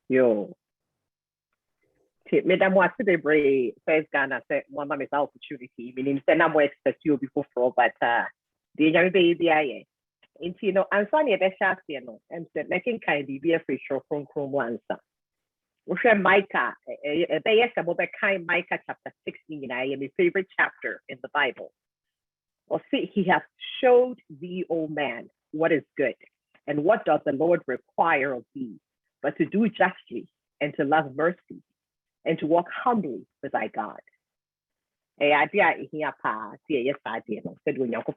Yo. Madam was the brave first Ghana said one of his opportunity, meaning send more expect you before for but the young baby I and you know I'm funny about that you know and said making kind be a free show from once. We share Micah a kind Micah chapter 16. I am my favorite chapter in the Bible. Or see, he has showed thee, O man, what is good, and what does the Lord require of thee, but to do justly and to love mercy and to walk humbly with thy God. A idea here pa see yes idea no said when you go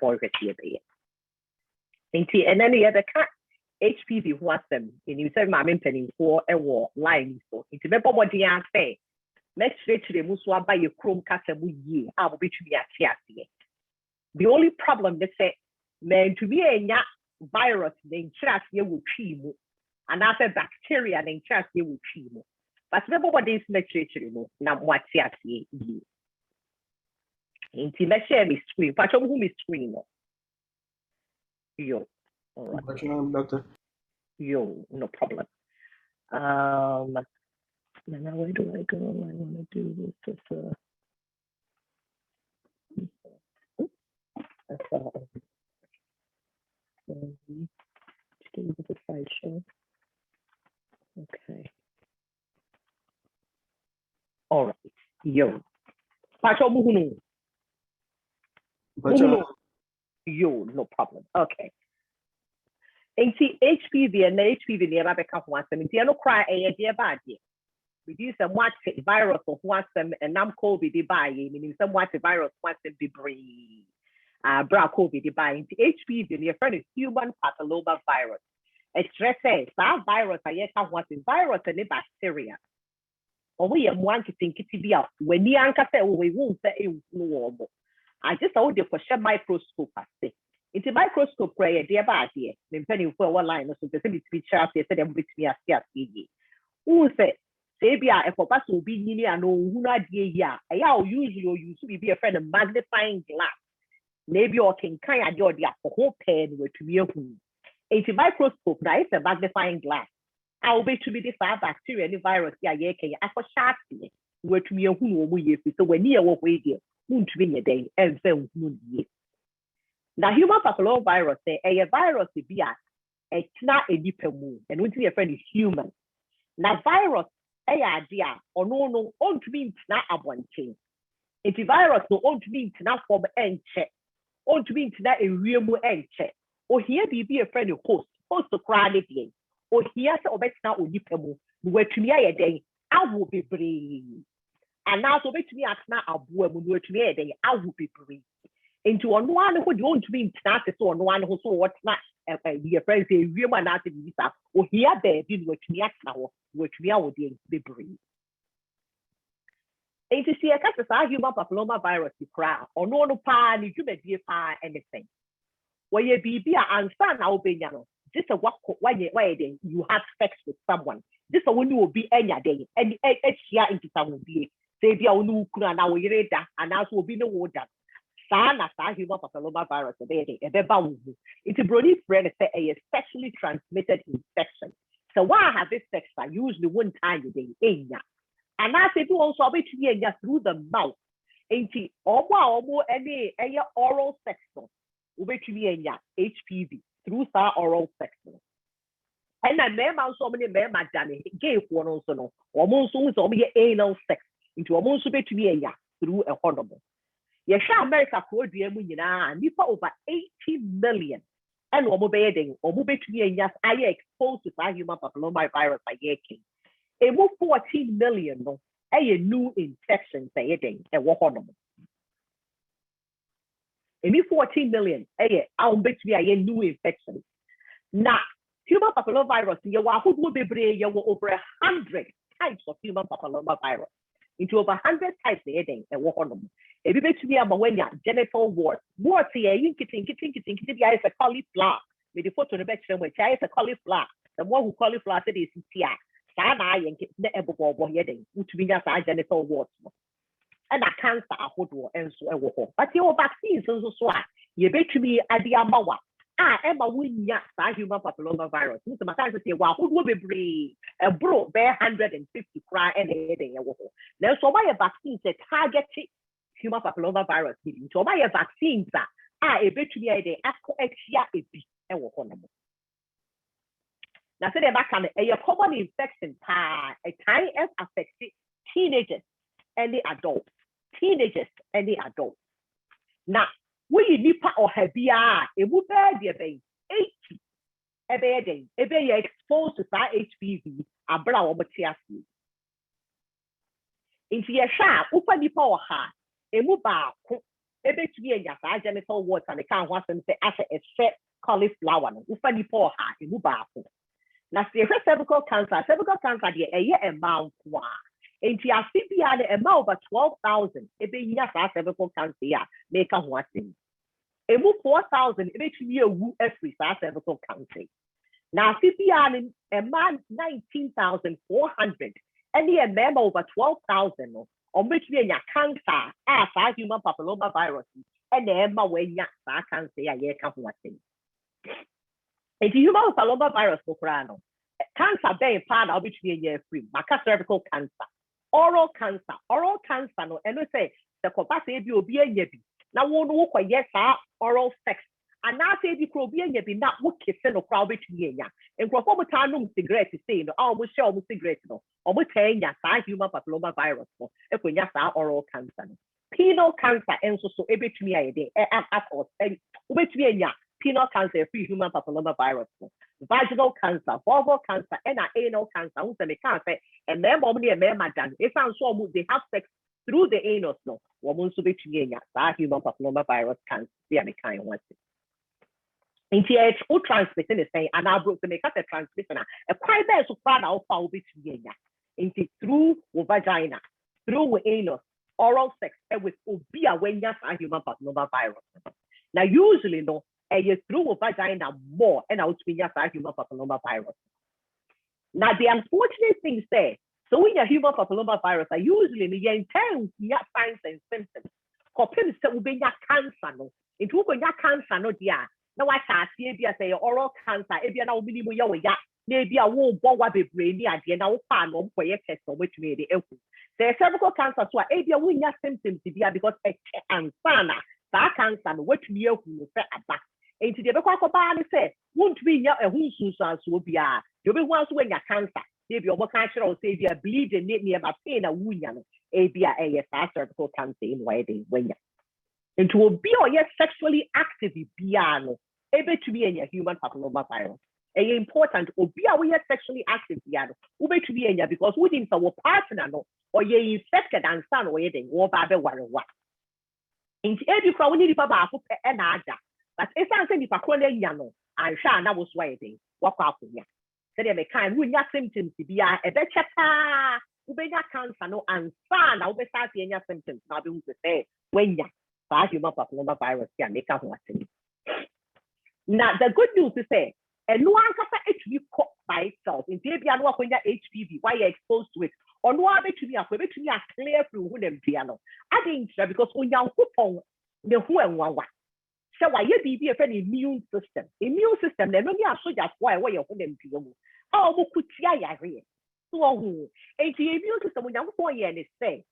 and then the other cat HPV who asked them in you said my penny for a war line so it's a bit more dear say let's literally muswa by your chrome casamu ye I will be to be a the only problem they say man to be a virus named trust you will treat and after bacteria named trust you will treat but remember what is literally now what's ye into let's share me screen but who is screen yo all right doctor yo no problem now where do I go? I want to do this with the slideshow. Okay. All right. Yo. Pacho muhunu. Yo, no problem. Okay. And see HPV and HPV near Rebecca wants them. If you don't cry, a dear bad. We do some what virus of wants them and I'm COVID by meaning some what virus wants them to breathe. Bra COVID by HPV near friend is human papilloma virus. Express says that virus I yes have what's in virus and bacteria. Or we am want to think it be out when the anchor say we won't say it normal. I just hold the for microscope I say. It's a microscope prayer, dear bad dear. Then penny for one line or so the same speech out there said with me as who said Sabia if a will be near no who not dear I usually used to be a friend of magnifying glass. Maybe or can kind of your dear for whole pen with to be a whom. It's a microscope, that is a magnifying glass. I'll be to be the bacteria and the virus, yeah, I for sharp where to me a who we so when near what we do, won't be a day and then ye. Now, human papillomavirus say a virus to be it's not a deeper moon, and when a friend is human. Now, virus, a idea, or no, on to mean not a one thing. It's a virus, no, on to mean not for the end check, on to mean not a real end check. Or here be a friend of host to cry again. Or here so bet now or you where to me a day, I will be brave. And now so bet me at now a boy where to me a day, I will be brave. Into on one who don't mean not so on one who saw what's not your friends say real man out in visa. Or here there did what me at now, which we are be brave. And to see a cat as human papillomavirus to cry or no pan, you may be a anything. Where you be and son I'll be just a walk when you have sex with someone. This is when you will be any day and here into someone be say be our new now we read that and also will be no water. Sana human papillomavirus it's a brony friend say a sexually transmitted infection. So why have this sex usually one time a day and I say do also be to through the mouth ain't almost any oral sex. HPV through oral sex. And I remember so many men gay one also no almost anal sex into almost to be through a horrible. Yes, America could be over 80 million and bedding or move to be I exposed to human papillomavirus by king. A move 14 million no a new infection say a horrible. And 14 million, I'll bet you a new infection. Now, human papillomavirus, you will be brave, you will over 100 types of human papillomavirus. Into over 100 types a day, and walk on them. If you bet to be a Mawenya, genital wart, here, you can is a cauliflower. With the photo in the back, which is a cauliflower. The one who cauliflower said is here. Sana and get the ebola heading, which means a genital wart. And a cancer hold and so but your vaccines also so you bet to me at the amawa Emma winya human papilloma virus. Mr. Matanza say, well, who will be brave? A bro, bear 150 cry and a now, so buy a vaccine that target human papilloma virus. So buy a vaccine that a bit to be a day after exia a bit and walk on them. Now, say the back on a common infection, a time as affected teenagers and the adults. Teenagers and the adults. Now, we nipa or heavier, it would be 80 every day. If you exposed to HPV, a brown material. If you are sharp, open nipa or hard, it would be every 2 years, genital water, and the can't want them to say, as a set cauliflower, open nipa or hard, it would be. Now, see, cervical cancer, a year amount. And you are CPR amount over 12,000. If you have cervical cancer, make a one thing. It move 4,000. If you every cervical cancer. Now CPR amount 19,400. And the amount over 12,000. On which we are cancer as human papilloma virus. And the amount when you are cancer, you can't one thing. And the human papilloma virus, cancer being part of which we are free. Maka cervical cancer. Oral cancer, no, and we say the capacity will be a yebi. Now, one walk a yes, oral sex, and now say the crobia yebi not what kissing or crowd between ya. And perform a tanum cigarette to say, no, I will show me cigarette, no, or we saying ya, human papilloma virus, no, if we just oral cancer. Penile cancer, and so every to me a day, or which me ya, penile cancer, free human papilloma virus. Vaginal cancer, vulval cancer, and anal cancer. Who's the cancer? And then, mommy and madam, if I'm so they have sex through the anus, no, woman to be human papilloma virus cancer. The other kind of in TH, all transmission is saying, and I broke to make up a transmission. A quite bad so far now, will be into through vagina, through anus, oral sex, and with obia when you're human papilloma virus. Now, usually, no. And you through vagina more and out to human papilloma virus. Now, the unfortunate thing is, so when your human papilloma virus are usually in the intense signs and symptoms. Copim will be your cancer, no. It will be your cancer, no, dear. Now, I can't see if you say oral cancer, if you're now minimum, maybe I won't bother with brain, the now fan on for your test for which may the the cervical cancer, so if you win your symptoms, because a and sana, that cancer, which you will say about. And to the Bacabani say, won't be a who's will be a you'll be once when your cancer, if you're more cancer or say you're bleeding near my pain a wound, a cervical cancer in wedding when you. And to be or yet sexually active, piano, able to be in your human papilloma virus. A important or be aware sexually active, piano, able to be in your because we didn't our partner or ye infected and son wedding or baby what. In every crowd, we need Baba and Ada. But if I say if I call yano, I'm sure that was waiting. Walk out for you. So they may kind win your symptoms to be a better Ubenya cancer no and fan I'll be starting your symptoms. Now be to say when you human papilloma virus can make up what. Now the good news is say and no one can HPV caught by itself. In theory, I know when you're HPV, why you're exposed to it. Or no other to me a clear through who them piano. I think because when you're hooked the who and one. So why you be a very immune system? Immune system, then only a soldier why you're them piano. Oh, who could see I agree. So, and the immune system when you're 4 years say,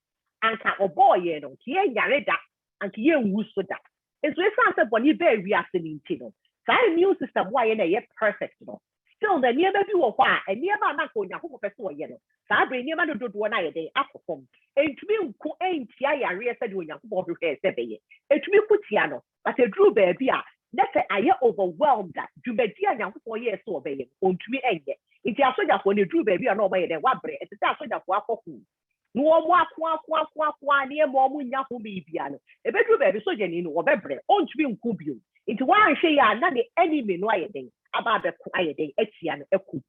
and a boy, you know, here yareda, and here who's so that. And so it's not when you very reacting in Tino. So immune system, why in a perfect, you know. Still, the near baby or why, and near my uncle, your home professor, you know. So I bring near do one eye a day after home. And to me, who ain't Tia, said when you're born to hair, and to me, put Tiano, but a drew baby. That's I get overwhelmed that you may dear young 4 years so obeying, on to me, and yet. It's a soldier when you drew baby, and nobody than one bread, it's a soldier for who. No more, near more when you be piano. A bedroom baby soldier in or bebre, on to me, Kubu. Into one say, not the enemy, no idea. About the quiet day, Etienne, a coup.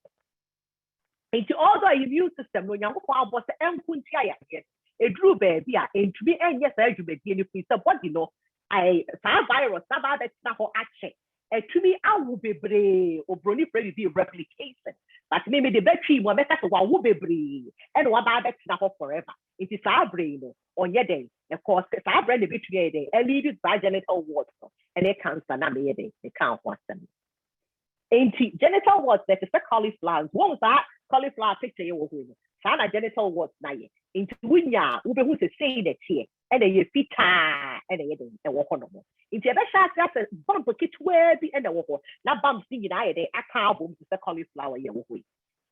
Into all the immune system, when young father was the Kuntia, a drew baby, and to be and yes, I do be any piece of what you know. I virus, about that's not for action. And to me, I will be brave or brony pretty be replication. But maybe the battery will make us one will be brave. And what about that's not forever. It is our brain on your day. Of course, if I brand the between day, I leave it by genital warts, and they cancer not be they can't want them. Ain't genital warts that is the cauliflower. What was that? Cauliflower picture you were with. Sana genital warts na ye. Into winya, ube who's saying that here, and then you fit and then walk on. Into a better that's a bump of kit where the end of walk. Now bump singing I day, a cow boom to the cauliflower you were.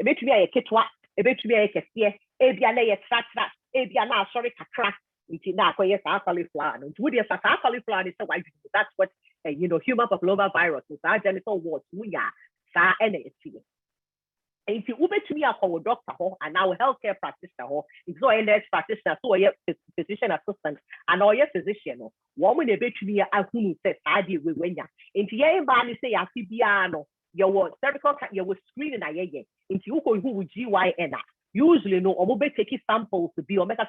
A bit to me a kit what, a bit to me a kiss, a biana a biana, sorry, a crack. Into that way, yes, cauliflower. And with your cauliflower is so wide. That's what, human papillomavirus, our genital warts, we are, sa and it's here. And if you uber to me a doctor and our healthcare practitioner, it's no nurse practitioner, so a physician assistant, and all your physician, woman a bit to me a who says, I deal with when ya. Into your body say, I see piano, your cervical, your screening, I get into you who would GYN. Usually, no, or be taking samples to be or make a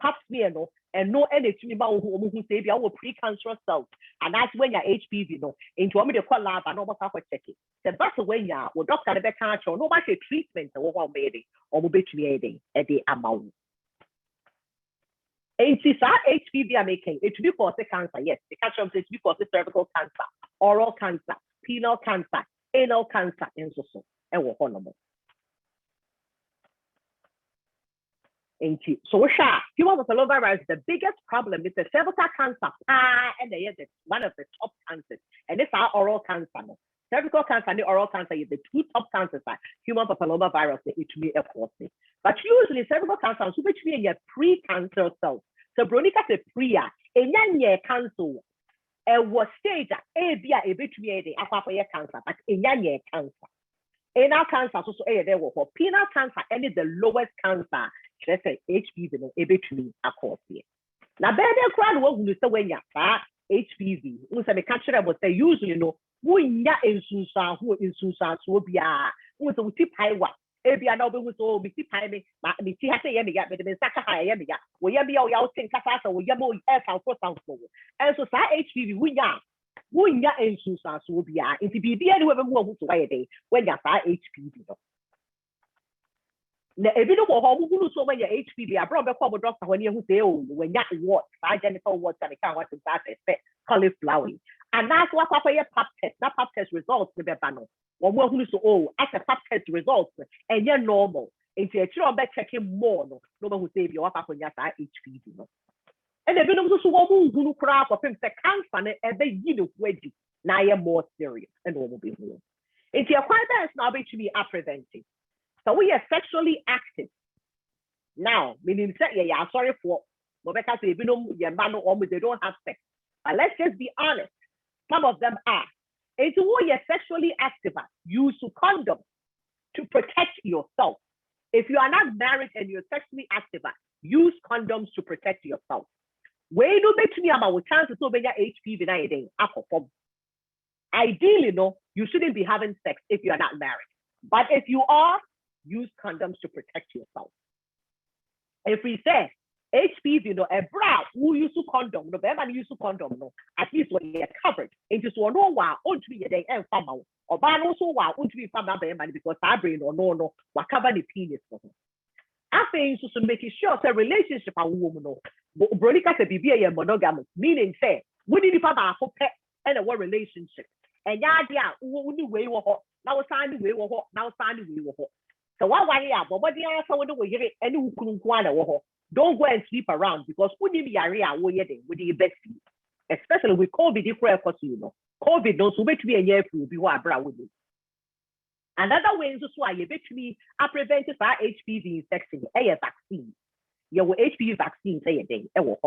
pap smear, no, and no energy about who say our precancerous cells, and that's when your HPV, no, into me the call lab and almost half a check it. The best way, yeah, or doctor the cancer, no matter treatment or what made it, or be treating at the amount. And since our HPV are making it to be for the cancer, yes, the cancer is because the cervical cancer, oral cancer, penile cancer, anal cancer, and so and what horrible. So human papillomavirus, the biggest problem is the cervical cancer, and it's one of the top cancers, and it's our oral cancer. Cervical cancer and the oral cancer is the two top cancers that human papillomavirus it may cause. But usually cervical cancer is which means your pre-cancer cells. So bronica se priya, and yan cancer. Was stage a bit me a cancer, but in yan cancer. Anal cancer also there for penile cancer, and it's the lowest cancer. Let's say HPV no ebetumi across here. Now, better crowd what we say when you HPV. We say the cancer was say usually no. We ya insusa who insusa so be we so tip high what. Ebia no be we so be tip high me. Me see say ya me ya. But the saka high ya me ya. We ya be ya think kasa we ya mo air sound for sound flow. And so HPV we ya insusa so be If be anywhere more who to why day when ya HPV no. Now, if you don't want to so many HPV, I brought back a doctor when you say, oh, when you what, genital warts and can't watch that effect, cauliflower. And that's what a pap test, that pap test results with the panel. Or more who so, oh, as a pap test results, and you're normal. If you're checking more, no one who say you're up on your HPV. And if you don't so who craft of him, the cancer, and they you wedgie, now you're more serious and normal behavior. If you're quite best, now be to be preventing. So we are sexually active. Now, meaning yeah, sorry for because they don't have sex. But let's just be honest. Some of them are. It's who you're sexually active at. Use condom to protect yourself. If you are not married and you're sexually active at, use condoms to protect yourself. When you bet me about chances of HPV ideally, no, you shouldn't be having sex if you are not married. But if you are, use condoms to protect yourself. If we say HPV, no, a bra who use condom, no, better use condom, no, at least when you're covered. It is one wow, won't be a day and farm out, or ban also wow, won't be farm out because I brain or no, what cover the penis for him. I think so making sure the relationship a woman, no, Bronica to be a monogamous, meaning say, we need to have a pet and a relationship. And yeah, only way now sign the way now sign the way. So what but what the answer when we hear it and who don't go and sleep around because we need the area with the best, especially with COVID different because COVID knows who bet me a year to be what I with you. Another way is why you bet me I prevented for HPV infection, a vaccine. Your HPV vaccine say a day, and will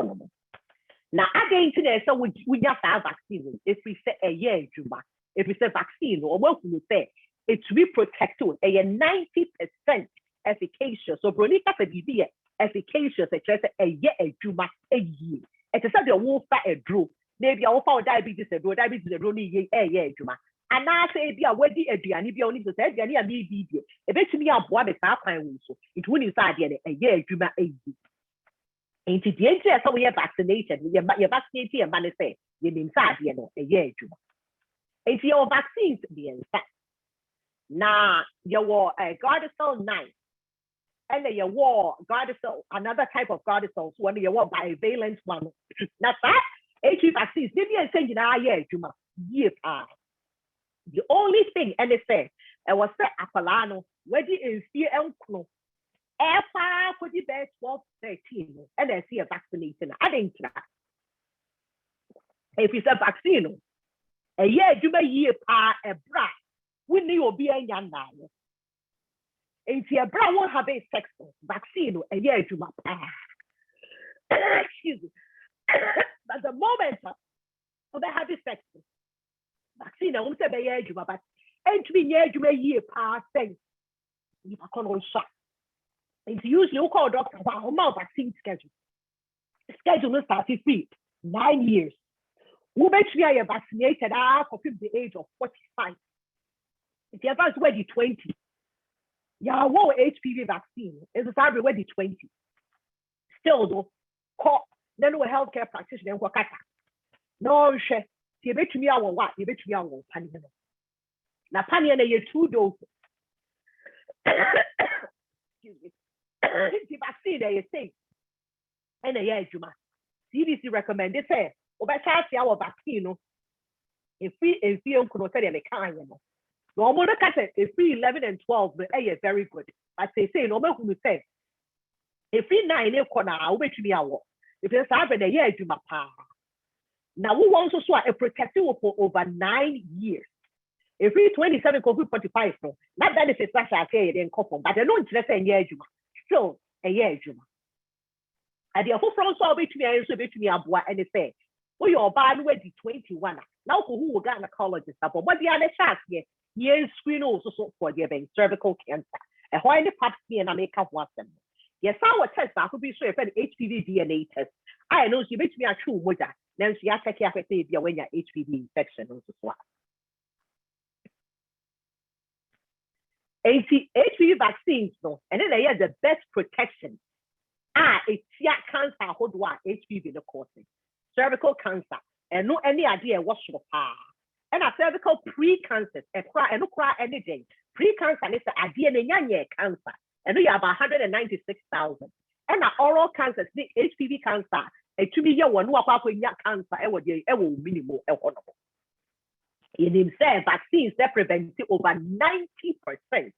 now again today, so we just have vaccine. If we say a year, if we say vaccine, or what we say, it's we protect to a 90% efficacious. So Bronica could be efficacious, a year, a year. It's a the wolf fat a drew. Maybe our diabetes, a only a year, and I say, be a wedding, and if you only to say, a video, eventually I'll boil the car pine so it will inside a year, a year. Into the end, so we are vaccinated. You're vaccinated and man say, you're inside, a year. If your vaccines be in fact. Now, your Gardasil 9, and then you war Gardasil, another type of Gardasil, when you war bivalent one. That's that. HPV vaccines, maybe I'm saying, yeah, Juma, the only thing, and they say, I was set Apolano, where the is fear and close. Air for the best 12, 13, and then see a vaccination. I didn't try. If it's a vaccine, a year, you may year a bra, we knew be a young man. If your bra won't have a sex vaccine, a year, you must excuse me. But the moment of the having sex vaccine, I won't say a year, but entry year, you may year pass things. You are on shot. It's usually we call doctor about my vaccine schedule. The schedule is 9 years. We make sure you're vaccinated after the age of 45. If you're already 20, yeah, what HPV vaccine is already 20. Still, though, call then we healthcare practitioner and work at no share. You bet me our what? You bet me our panic. Now, panic you 2 doses. Excuse me. The vaccine they say, and a year, Juma. CDC recommended say, over our vaccine, if we could say they can't, you know. Normal cut if we 11 and 12, but very good. But they say, no matter who say, if we 9 corner, I'll bet me our. If there's happened a year, Juma. Now, we want to swear a protective for over 9 years. If we 27 COVID 45, no, that benefits that I say in couple, but I don't just say year, Juma. Still a year, Juma. And the whole front saw between me, I also between me, and they say, oh, you're bad with the 21. Now, who will get in the college and stuff, but the other shots here, years screen also for the cervical cancer. And why the pap and I make up one them. Yes, our test, I could be sure if an HPV DNA test. I know she makes me a true mother. Then she has to care if you're when your HPV infection also swap. HPV vaccines, no, and then they are the best protection. It's cancer, how do I HPV the course? Cervical cancer, and no any idea what's your and a cervical pre-cancer, and no cry anything. Pre-cancer is the idea in cancer, and we have 196,000. And a oral cancer, the HPV cancer, and to me, you want to apply cancer, it will minimum. In himself, vaccines that prevent over 90%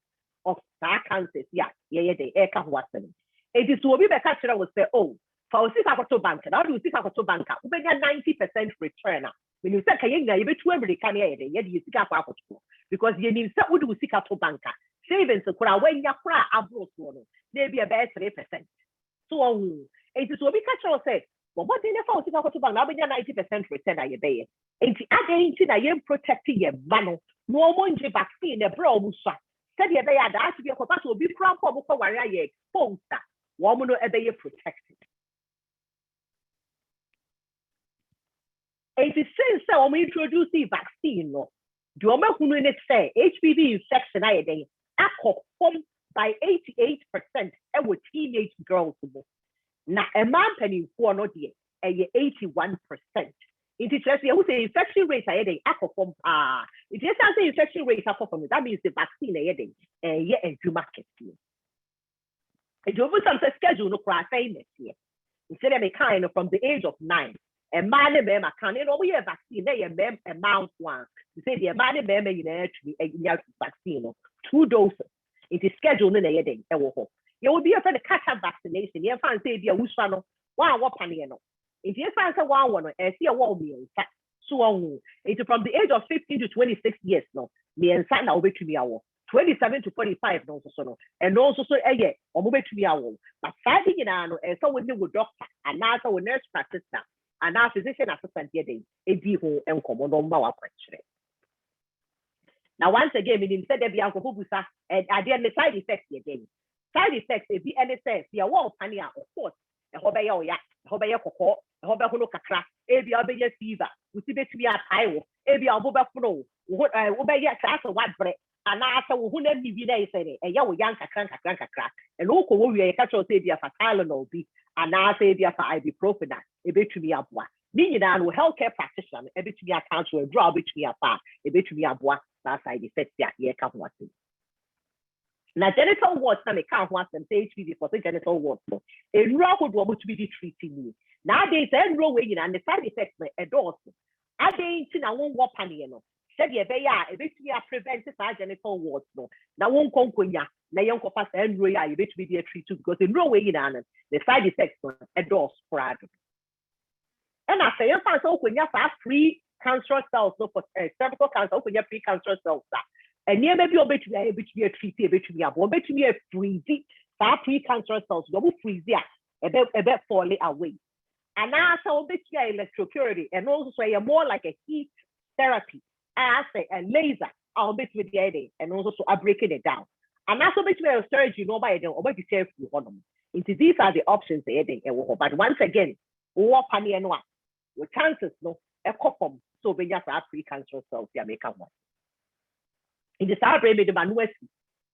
of that cancers. The air can worsen. It is what we be catching will say, oh, for a bank, now you see a bank, we get 90% return. When you say, you be too every can you see a because you need to would seek a bank. Savings when you cry abroad, maybe about 3%. So it is what we catch will say, well, what in the phone to bank, now we get 90% return at your day. And again, I am protecting your man. No one vaccine a bro. Said you had that to be a papa will be proud for warrior exposed. Woman will be protected. It is since so we introduce the vaccine. No, do you know say HPV infection? I day performed by 88% with teenage girls. Now, a man penny for no dear, 81%. It is just the infection rate I had a from it is the infection rate from that means the vaccine a do market here. It will some schedule no cry famous here. Instead of a kind from the age of 9. A man and member can over a vaccine, they a mount one. You say the man and member in actually a vaccine 2 doses. It is scheduled in a day. You will be a friend of catch-up vaccination. You find say be a wusano, one panino. If you find one, I see a wall meal. So it's from the age of 15 to 26 years no. Me and son over to me our 27 to 45 no so and also so yeah or move to me our but fighting in and so with the doctor and now so nurse practitioner and now physician assistant here a home and common on our question. Now once again we said there be alcohol busa and again the side effects again. Side effects if the NSS the wall pania of course. Hobaya ya, hobaya koko, hobaya hono kakra, ebi obaya fever, uti betumi ataiwo, ebi oboba flow, obaya kasa wadbre, anasa wo huna bibi na isere, eya wo yan kakra, and oko wo wi ka cho say bia Tylenol bi, anasa bia fa ibuprofen, ebetumi aboa. Ni nyina no healthcare practitioner, ebetumi account to a draw betumi afa, ebetumi aboa, that side effects ya ye ka ho ase. Now, genital warts, I can't want them say HPV for genital warts. So, a raw would want to be treating me. Nowadays, and raw way and the side effects may endorse. I didn't see I won't walk on you know. Said you be a bit prevent genital warts. No, now won't come when ya, now young pass and roy, I bet be a treat too because in raw way in the side effects endorse for adults. And I say, so when you have free cancerous cells, no for cervical cancer, when you have pre-cancerous cells. And near maybe you'll be a treaty, a bit to me, a freezy, far pre-cancerous cells, double freeze a bit falling away. And now so bit electrocurity, and also say more like a heat therapy. I say a laser, I'll bet with the idea, and also so I'm breaking it down. And that's bit a surgery, nobody don't about to save you on. These are the options they but once again, what panny and what with chances no a couple so when you have pre-cancerous cells, you make one. In the celebrate the manual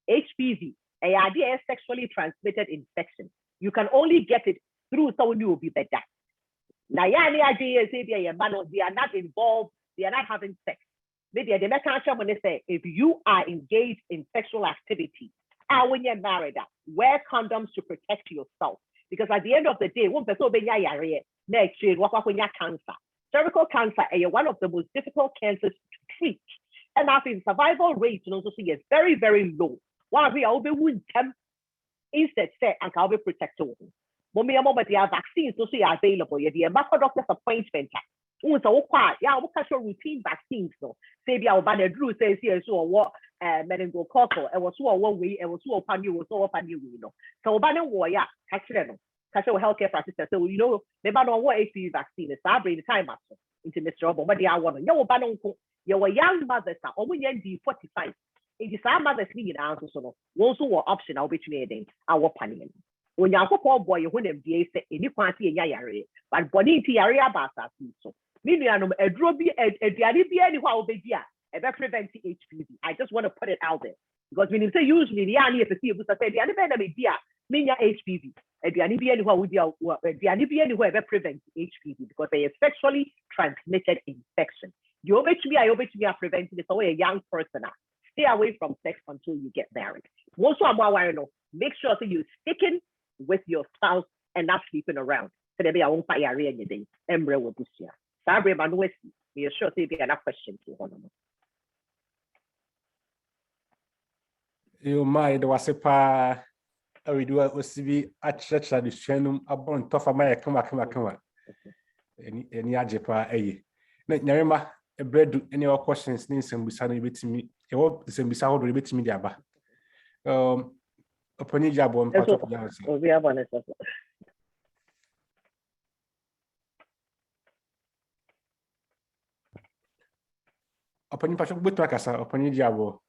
HPV, a idea is sexually transmitted infection. You can only get it through someone who will be better. Now, yeah, the idea is they are not involved, they are not having sex. Maybe they when they say if you are engaged in sexual activity, when you're married, wear condoms to protect yourself. Because at the end of the day, one person be cancer. Cervical cancer is one of the most difficult cancers to treat. And I think survival rate also is very, very low. One of the wound instead say and can be protected. But the vaccines also are available. You have a doctor's appointment. So yeah, we catch routine vaccines. So say the Albania Drew says here so what meningococcal and was so one way and was so upon you was so upon you know. So Albania warrior catch them. Catch healthcare practitioner. So you know, maybe I don't what HPV vaccine is. I bring the time up into Mr. Robert, but they are one. No, but your young mothers are only the 45. It is our mothers need answer so also what option I'll be trading our panning. When you have a poor boy, when MBA say any quantity in Yari, but Bonnie area basa so. Meaning a droby a diarrhea anywhere be here, and prevent HPV. I just want to put it out there. Because when you say usually the only if you say the other media, mean HPV. And the anywhere with your anywhere that prevents HPV because they are sexually transmitted infection. You obey to me, I preventing this away a young person. Stay away from sex until you get married. Also, I'm aware make sure that you're sticking with your spouse and not sleeping around. So there be a own fire area in your day. Embryo will boost you. Sorry, but no, you're sure to be another question to one. You might was a pa. I will do it with CV at church at the channel upon top of my come on. Any ajepa, eh? Narima, a bread, any other questions, needs and beside with me. I hope the same beside with me, Jabba. Upon your job on part of the answer. We have one. Upon your passion with Rakasa, upon your job.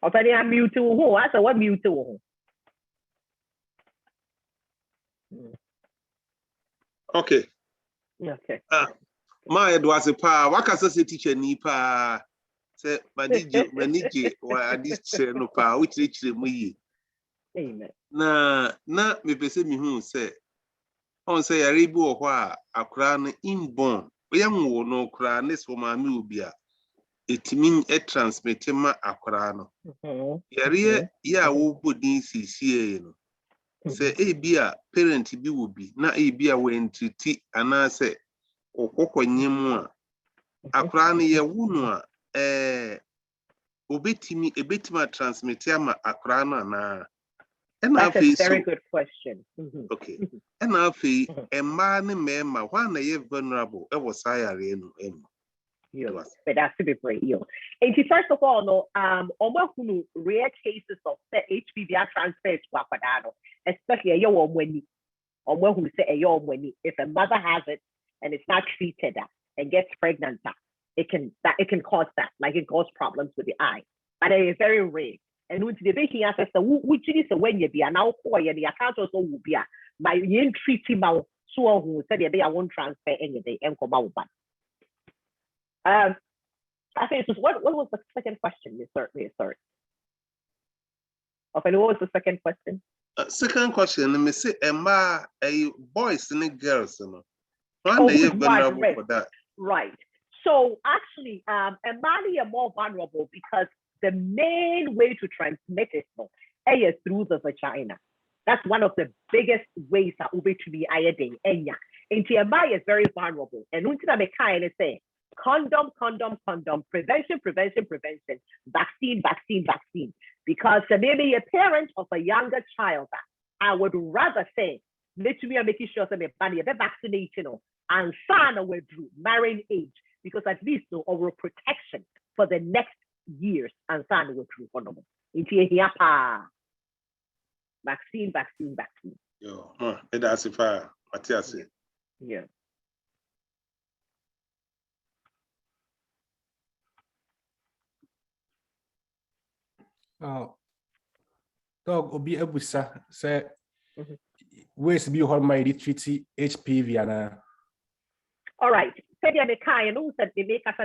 Upon your mute to who? I said, what mute to? Okay. Okay. My was a pa. What can I say, teacher? Nipa say, manage or this no pa, which literally me. Amen. Na me pese me who say, on say a rebu or a crown inborn. We am no crown this for my mubia. It means a transmitter ma akrano. Yare ya wo bodi CCA no. Say a bia parent bi will be na a bia when to tea and I say okoko nyemu akrano ye wunu obetimi ebetima transmitter ma akrano na. That's a very good question. Okay. And I feel a man and member one ye vulnerable. It was higher in but that's to be brave. And first of all, no, almost rare cases of HPV are transferred to Aquadano, especially a young woman, or who say a young woman. If a mother has it and it's not treated and gets pregnant, it can cause that, like it causes problems with the eye. But it is very rare. And when the baking assets, which is when you be an now for the account also will be my yin treaty mouth, so who said I won't transfer any day and come out. I think what was the second question? Sorry. Okay, what was the second question? Second question, let me say, Emma, a boys and girls, you know. Vulnerable for that. Right. So actually, Emma are more vulnerable because the main way to transmit it is through the vagina. That's one of the biggest ways that to be iodine. And TMI is very vulnerable. And until I kind of say condom, prevention, vaccine. Because maybe a parent of a younger child, I would rather say, let me making sure that my vaccination and son withdrew marrying age, because at least over protection for the next years and son withdrew for normal. Vaccine. Yo, that's if Matthias. Yeah. Dog obi ebusa say ways be how my treaty HPV and all right. So the kind of that they make us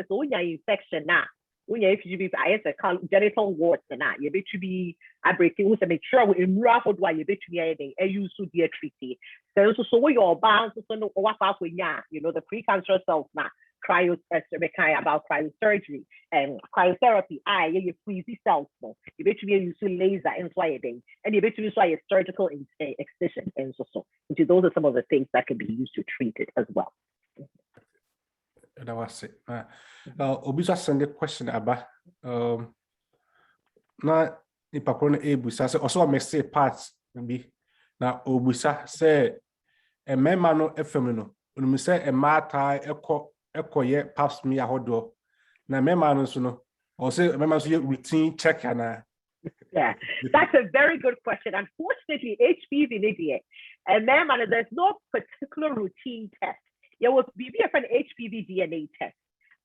so when you infection now. When you HPV, I say genital warts and that you to be a breaking to make sure we enroll why you to be a use to be a treaty. So your bounds so what the precancerous cells now about cryosurgery and cryotherapy. You freeze the cells more. You bet to be use laser and sliding, and you bet to use a surgical excision and so. Those are some of the things that can be used to treat it as well. That was it. Obisa send a question about na ipakron ebusa say also me say parts be na obusa say e mema no efem no unu say e mata ekoye pap smear ahodo na mema no so no or say mema so routine check and yeah, that's a very good question. Unfortunately, HPV in India and mema there's no particular routine test. You will be an HPV DNA test.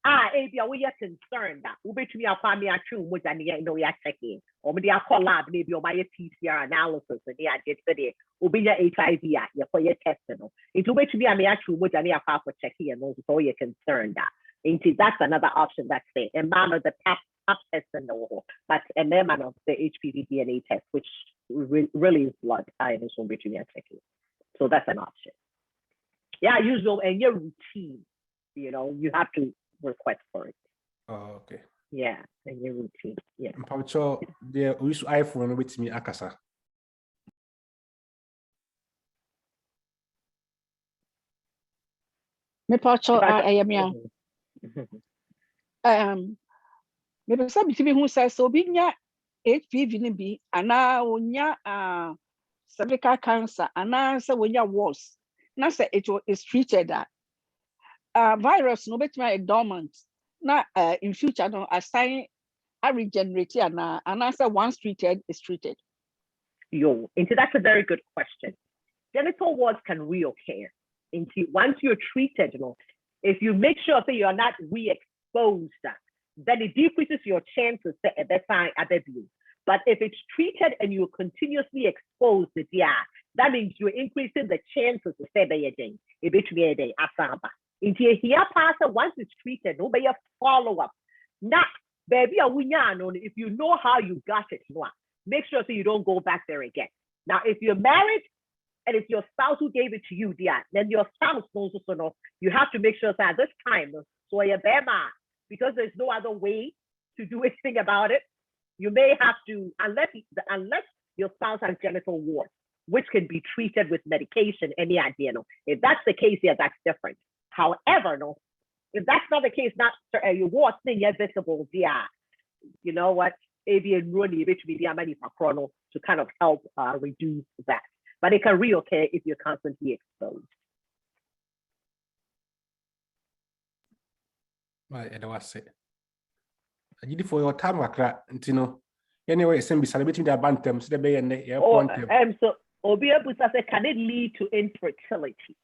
If you are concerned that we to me a family true more than you know we are checking, or maybe I call lab maybe or my PCR analysis and they are just today, will be your HIV, for your testing. It will be to me a true more than you are for checking and also you're concerned that. That's another option that's there. And man of the pap test and all, but a man of the HPV DNA test, which really is blood. I just won't be to me a checking. So that's an option. Yeah, usual and your routine, you have to request for it. Oh, okay. Yeah, and your routine. Yeah. I'm sure the we use iPhone with me akasa. Me pacho ayamia. Maybe some TV who says so binya HPV ni bi ana onya cervical cancer ana say onya worse. Na say it is treated that virus no betuma dormant na in future no assign a regenerate and say once treated is treated. That's a very good question. Genital warts can reoccur. Once you're treated, if you make sure that you're not re-exposed, then it decreases your chances at that time at the view. But if it's treated and you're continuously exposed, that means you're increasing the chances to say a day. Once it's treated, nobody follow up. Now, baby, if you know how you got it, make sure so you don't go back there again. Now, if you're married and it's your spouse who gave it to you, then your spouse knows also know. You have to make sure that at this time, so you're because there's no other way to do anything about it. You may have to, unless your spouse has genital warts, which can be treated with medication, any idea. If that's the case, that's different. However, if that's not the case, not your warts thing is visible, you know what? Maybe really to kind of help reduce that. But it can reoccur if you're constantly exposed. Right, and I was it. I did for your time, anyway, it's between the bantams, the bay and the so Obia Busa said, can it lead to infertility?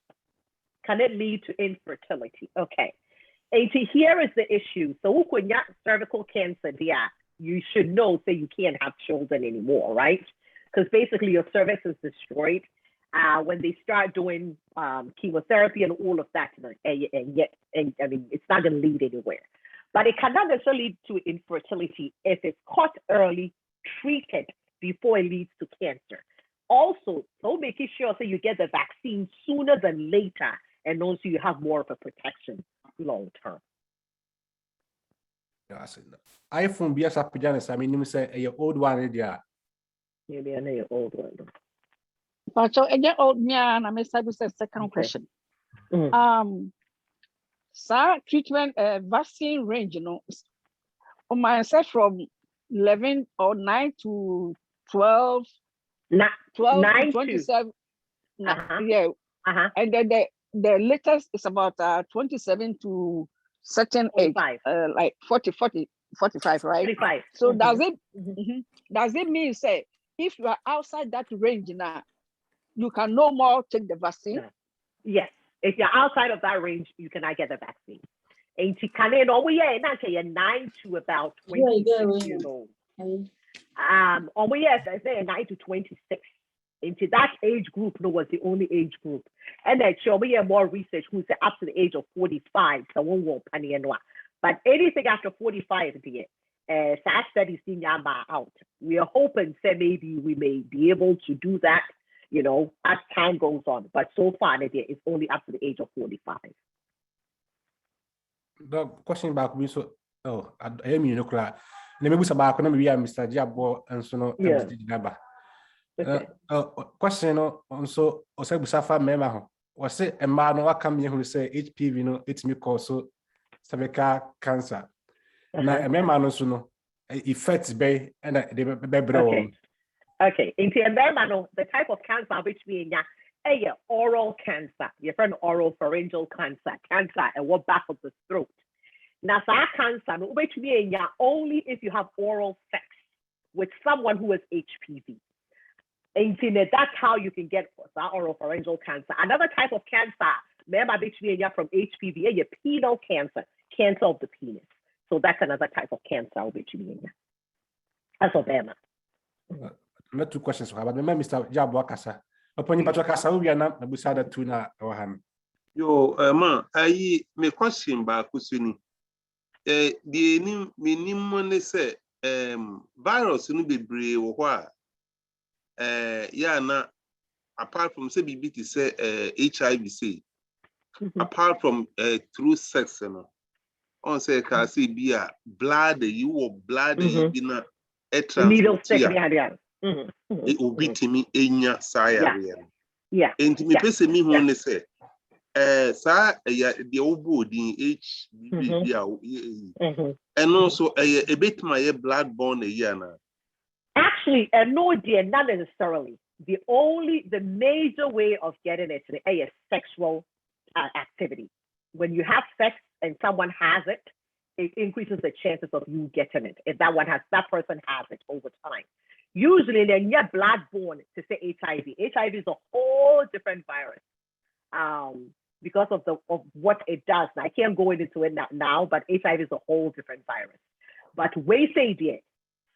Can it lead to infertility? Okay. And here is the issue. So when you have cervical cancer, you should know that you can't have children anymore, right? Because basically your cervix is destroyed when they start doing chemotherapy and all of that, and I mean, it's not going to lead anywhere. But it cannot necessarily lead to infertility if it's caught early, treated before it leads to cancer. Also, so making sure that you get the vaccine sooner than later, and also you have more of a protection long term. iPhone be as a pajamas. I mean, you say a old one there. Maybe I know your old one. But so again, old man, I must have a second question. Sir, treatment vaccine range, on myself from 11 or 9 to 12, 12 to 27. Yeah. And then the latest is about 27 to certain age, like 40, 45, right? 45. So does it mean, say, if you are outside that range now, you can no more take the vaccine? Yes. If you're outside of that range, you cannot get the vaccine. And you can not say 9 to about 26 years old. I say 9 to 26. Into that age group, was the only age group. And then we have more research who say up to the age of 45, so one will penny and one. But anything after 45, SAS studies seeing out. We are hoping that maybe we may be able to do that, as time goes on. But so far, it's only up to the age of 45. The question about me, so I mean, let me boost about Mr. Jabo and so no. Question also Busafa Mema was say a man who come here who say HPV it's me cause so cervical cancer. Now a man also no effects bay and the Okay. Into a man the type of cancer which means oral cancer, your friend oral pharyngeal cancer and what back of the throat. Now cancer which means only if you have oral sex with someone who has HPV. And that's how you can get oropharyngeal cancer. Another type of cancer, remember, from HPV, a penile cancer of the penis. So that's another type of cancer. That's Obama. Not 2 questions, but remember, Mr. Jabo Kasa. Upon your Kasa, we are not beside the tuna or ham. Yo, ma, I me question back, Kusuni. The minimum say, virus no be brave or what? Apart from say BBT say HIV say apart from through sex on say can say be a blood you or blood you na a transmit it will be to me enya saya and me pese me who ne say sa the obo din HPV and also a bit my blood borne na. Actually, no, dear, not necessarily. The major way of getting it is sexual activity. When you have sex and someone has it, it increases the chances of you getting it. If that person has it over time. Usually, then you're blood-borne to say HIV. HIV is a whole different virus because of what it does. Now, I can't go into it now, but HIV is a whole different virus. But we say, dear,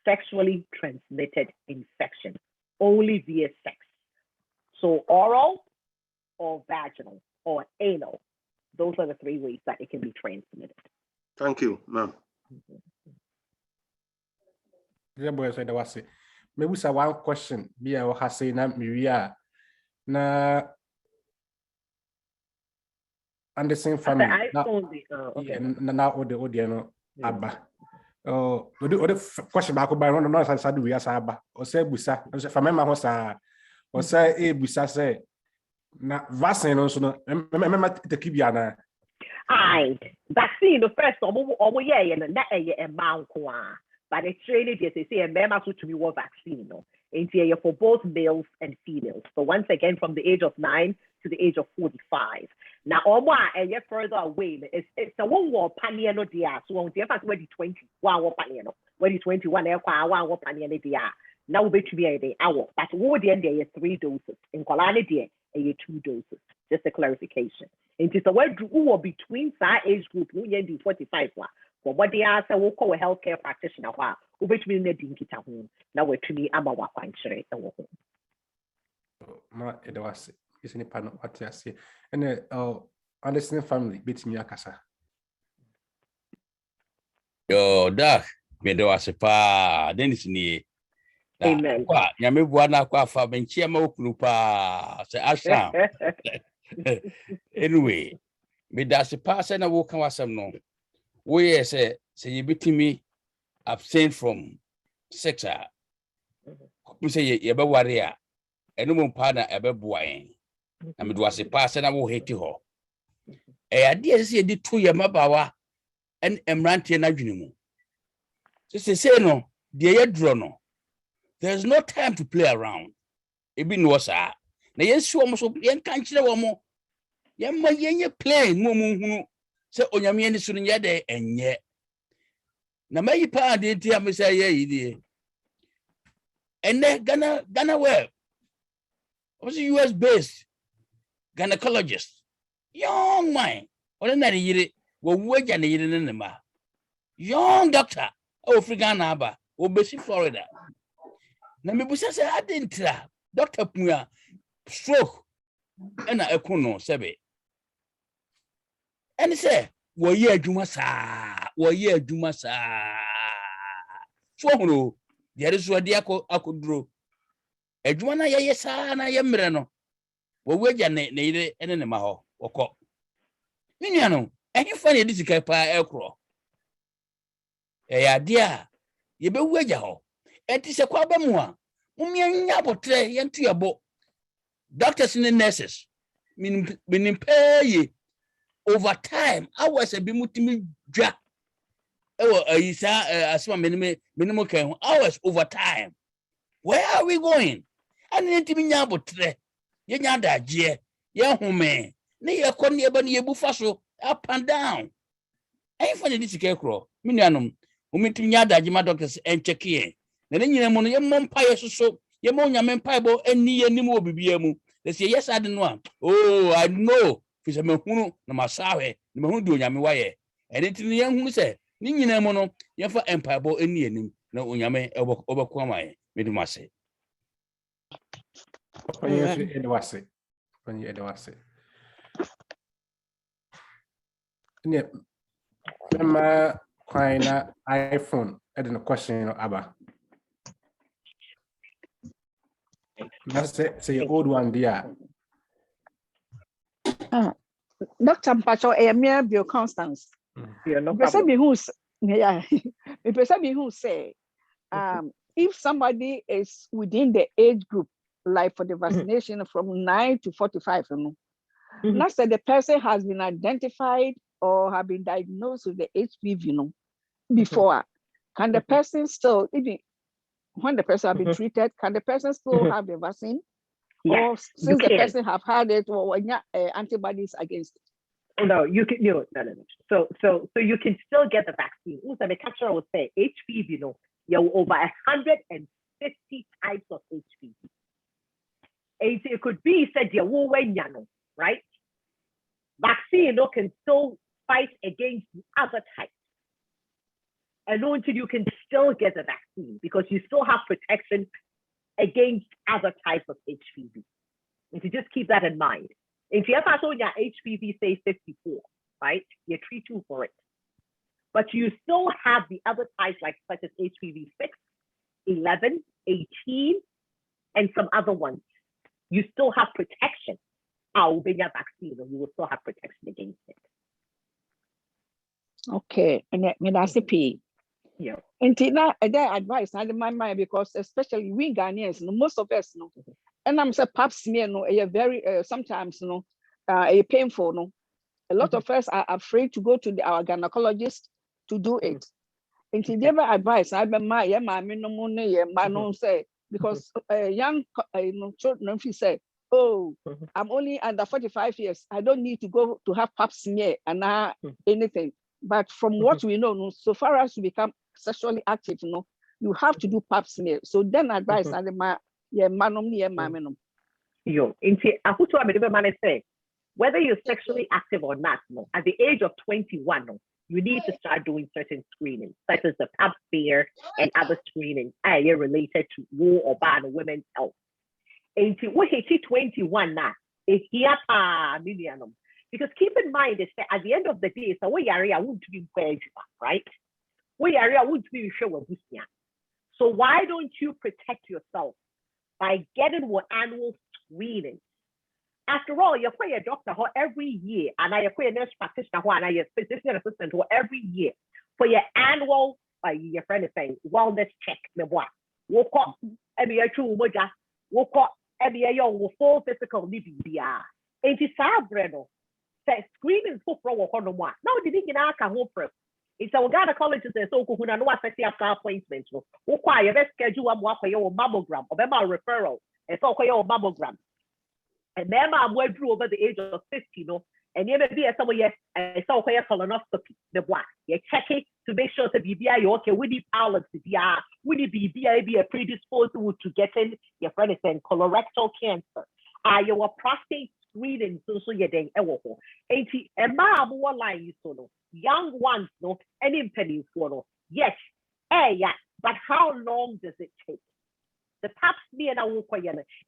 sexually transmitted infection, only via sex. So oral or vaginal or anal, those are the 3 ways that it can be transmitted. Thank you, ma'am. Maybe say one question. Be a has say na Maria na and the same family. Na the Abba. The question back by no sad we as Abba or say busa for member was or say busa say na vaccine also no remember the kibiana. Aye, vaccine the first and that a man but it's really just they say a member to be what vaccine for both males and females. So once again from the age of 9 to the age of 45. Now, a year further away, it's a 1 war paniano dia. So on the first 2021 war paniano, 2021 1 paniano dia. Now we to be a hour, but over the end there is 3 doses. In Kolani dia, 2 doses. Just a clarification. It is a word between that age group, 45. But what they are, so we'll call a healthcare practitioner. Which means they didn't get home. Now we're to me, I'm a quantity. It was. Is any part of what I say, and understanding family beats me akasa. Yo, da, me do asepa, Dennis ni. Amen. Kwa, nyame buana kwa fa benchi ama okunu pa, se asham. Anyway, me da asepa se na wo kan wasam no. we say you beat me abstain from sex. We say you be warrior. And no partner ever boy. I mean, was a pass and I will hate you. A idea say the 2 year mabawa and emranti and ajunimu. So say no, the drono. There's no time to play around. It be no sir. Na yes, so almost yen can't you more. Yamma yenye play mumu. Say onyami and soon yet and yet. Na may pa de tia me say ye. And then Ghana where was US based gynecologist. Young man, ordinary yiri, wo waja na yiri nema. Young doctor, African aba, obesi Florida. Na me busa say adentra, Dr. Puya stroke ena ekono sebe. And say, wo ye adwuma saa, wo ye adwuma saa. So hono, there is what akudro. Adwuma na ye saa na ye mre no. Wo waja na yiri ene nema ho, okọ. Miniano, and you find this guy pa ekro. Dia, ye be waja ho. And tis a quabamua. Mumian potre yantu yabo. Doctors and nurses, meaning pay over time. I was a bimutimi jack. Oh, as one minimum can hours over time. Where are we going? I need to be yabotre. Yanyada, je, yahume. Ne kon ye ban ye bufaso up and down. Ain't funny this cro. Minianum, umitim yada jima doctors and check in. Na nyina mo no ye mompaye so ye mo nyame mpaibo ani ye nim obibiamu. They say yes I don't know. Oh, I know. Fi se me hunu na masawe, na me hunu di onyame waye. And it ni hunu se ni nyina mo no ye fa empaibo ani anim na onyame obekọ amaye. Medumase. Yes, it was it. When you was it. Yeah, my iPhone. I don't know question Abba. That's say your old one there. Dr. Mpacho, Emia Bio Constance. No Person who's yeah, the person who say, if somebody is within the age group, like for the vaccination from 9 to 45, not that the person has been identified or have been diagnosed with the HPV, before, can the person still, even when the person has been treated, can the person still have the vaccine? Yeah, or since the person have had it or antibodies against it? No, you can no. So you can still get the vaccine. Also, the catcher will say HPV, you have over 150 types of HPV. And it could be said right? Vaccine can still fight against the other types. And until you can still get the vaccine because you still have protection against other types of HPV. And to just keep that in mind. If you ever saw your HPV say 54, right? You treat you for it. But you still have the other types like such as HPV 6, 11, 18, and some other ones. You still have protection. I'll be your vaccine, and you will still have protection against it. Okay, and that's a P. Yeah. And that advice, I my mind because especially we Ghanaians, most of us know. And I'm saying pap smear, a very sometimes a painful. A lot of us are afraid to go to our gynecologist to do it. And he gave advice. I say because young children, if you say, oh, I'm only under 45 years, I don't need to go to have pap smear and anything. But from what we know, so far as you become sexually active, you have to do pap smear. So then advice whether you're sexually active or not, at the age of 21, you need to start doing certain screenings, such as the pap smear and other screenings related to war or ban women's health. And what 21 now is here because keep in mind is that at the end of the day, so we area won't be right? We area won't be sure. So why don't you protect yourself by getting what annual screening? After all, you're a doctor every year, and I a nurse practitioner and I a physician assistant every year for your annual, your friend is saying, wellness check. Me boy, woke up, every year true moja, woke up, every year you full physical BBR. And it's Breno. Say screening for pro or no more. Now the big in our home prep. It's our Ghana colleges and so who know what after appointments. Require best schedule a more for your mammogram or referral. And so for your mammogram. And then I'm well through over the age of 50, and you may be a somewhere, I saw a colonoscopy, the one. You check it to make sure that BBI, okay, we need power to be a predisposed to getting your friend is saying colorectal cancer. Your prostate screening, so you're doing a more line, young ones, any penny for yes, yeah, but how long does it take? The pap smear now,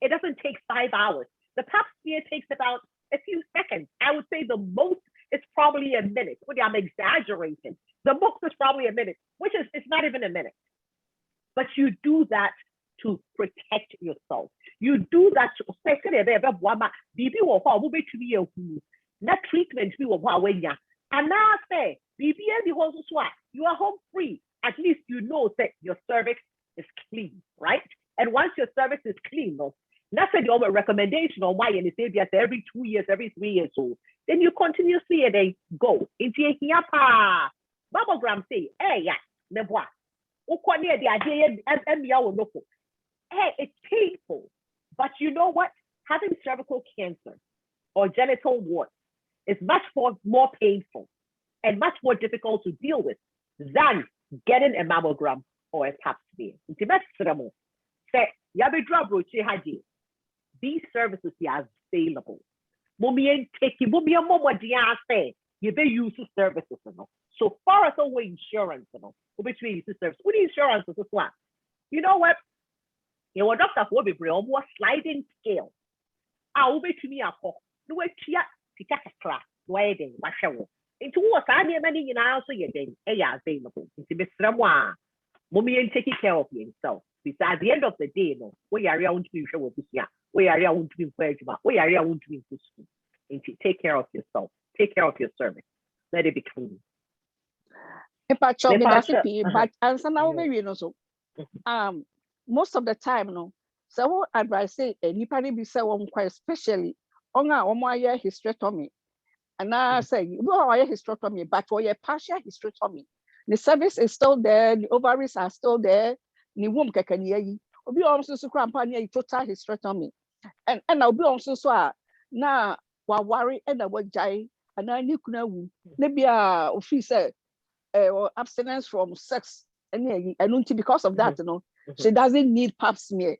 it doesn't take 5 hours. The pap smear takes about a few seconds. I would say the most is probably a minute. I'm exaggerating. The most is probably a minute, which is it's not even a minute. But you do that to protect yourself. You do that to especially not treatment. And now say you are home free. At least you know that your cervix is clean, right? And once your cervix is clean, that's a recommendation on why and it's every 2 years, every 3 years old. Then you continuously and they go into a mammogram say, hey, yeah, hey, it's painful. But you know what? Having cervical cancer or genital warts is much more painful and much more difficult to deal with than getting a mammogram or a pap smear. These services are available. You use services. So far as our insurance, which we use service. What insurance is this one? You know what? Your doctor will be more sliding scale. I will be to me a call. No way to class. Why they wash into what I mean, many in our say again, available. It's Mr. Mommy and taking care of yourself. Besides, the end of the day, we are around to be sure with this. We are around to be encouragement. We are around to be school. And to take care of yourself, take care of your service. Let it be clean. But answer now, maybe so. Most of the time, so what advice say, anybody be say one quite especially on our hysterectomy. And I say, well, I hysterectomy, but for your partial hysterectomy, the cervix is still there, the ovaries are still there. Ni womb kekanye obi also so krampa na total hysterectomy and I'll be also so na wa worry and wa jai and ni kuna wu na bia ofi say abstinence from sex and because of that she doesn't need pap smear.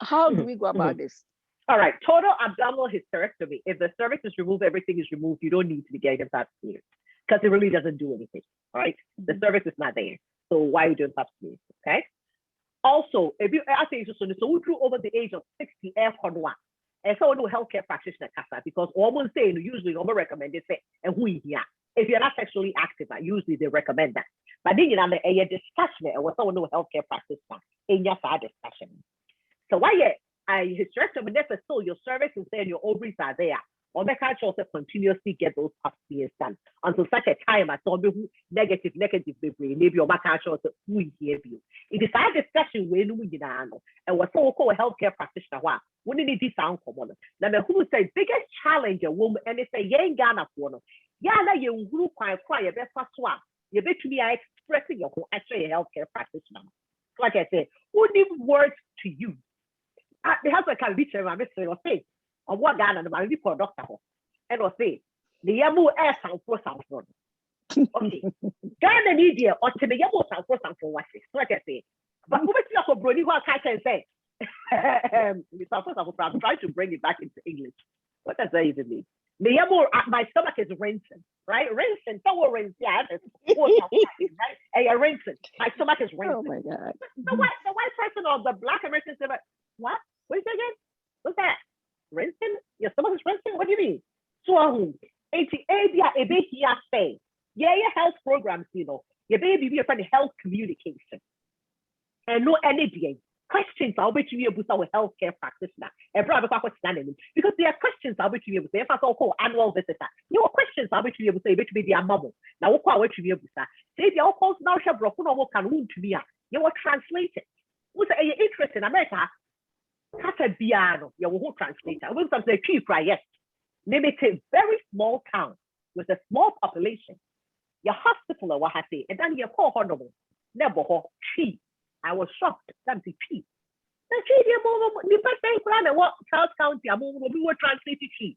How do we go about this? All right, total abdominal hysterectomy. If the cervix is removed, everything is removed, you don't need to be getting a pap smear because it really doesn't do anything. All right, the cervix is not there, so why are you doing pap smear? Okay. Also, if you I think so we drew over the age of 60 and so no healthcare practitioner because almost say usually almost recommend they say and who here. If you're not sexually active, usually they recommend that. But then you know a discussion or someone no healthcare practitioner in your discussion. So why I hysterectomy that's still your cervix is there and your ovaries are there. Or make sure to continuously get those pap smears done until such a time as some negative maybe your back sure to who hear you. It is our discussion when we and what so called healthcare practitioner when need this sound common. Now who says biggest challenge a woman and it's a young Ghana for no. Yeah, you group quite quiet best swap. You bet me I expressing your actually a healthcare practitioner. Like I said, who need words to use? The healthcare can reach around this say. Or what Ghana the man for doctor and was say the yamu air sound for sound for okay. Ghana need you or to the yamu sound for what like I say. But who makes you Brody what I can say? I'm trying to bring it back into English. What does that even mean? The yamu my stomach is rinsing, right? Rinsing, so rinse, yeah, right? And you're rinsing. My stomach is rinsing. Oh my God. The white person or the black American said, what? What is that again? What's that? Rinsing? Your stomach is rinsing? What do you mean? So, yeah, health programs, your baby be a friend health communication. And no energy. questions I'll bet you able to with healthcare practitioner. Because there are questions I'll bet you able to if I call annual visitor. Your questions I'll bet you able to be their mobile. Now what I you able to say the all calls now shall broken or can wound to me. You will translate it. What's a interest in America? Kata Biano, you will translate. I will say tree cry, yes. Name it a very small town with a small population. Your hospital or what I say, and then you call honorable. Never tree. I was shocked. That's the tree. The tree, the person plan what Charles County, we were translating tree.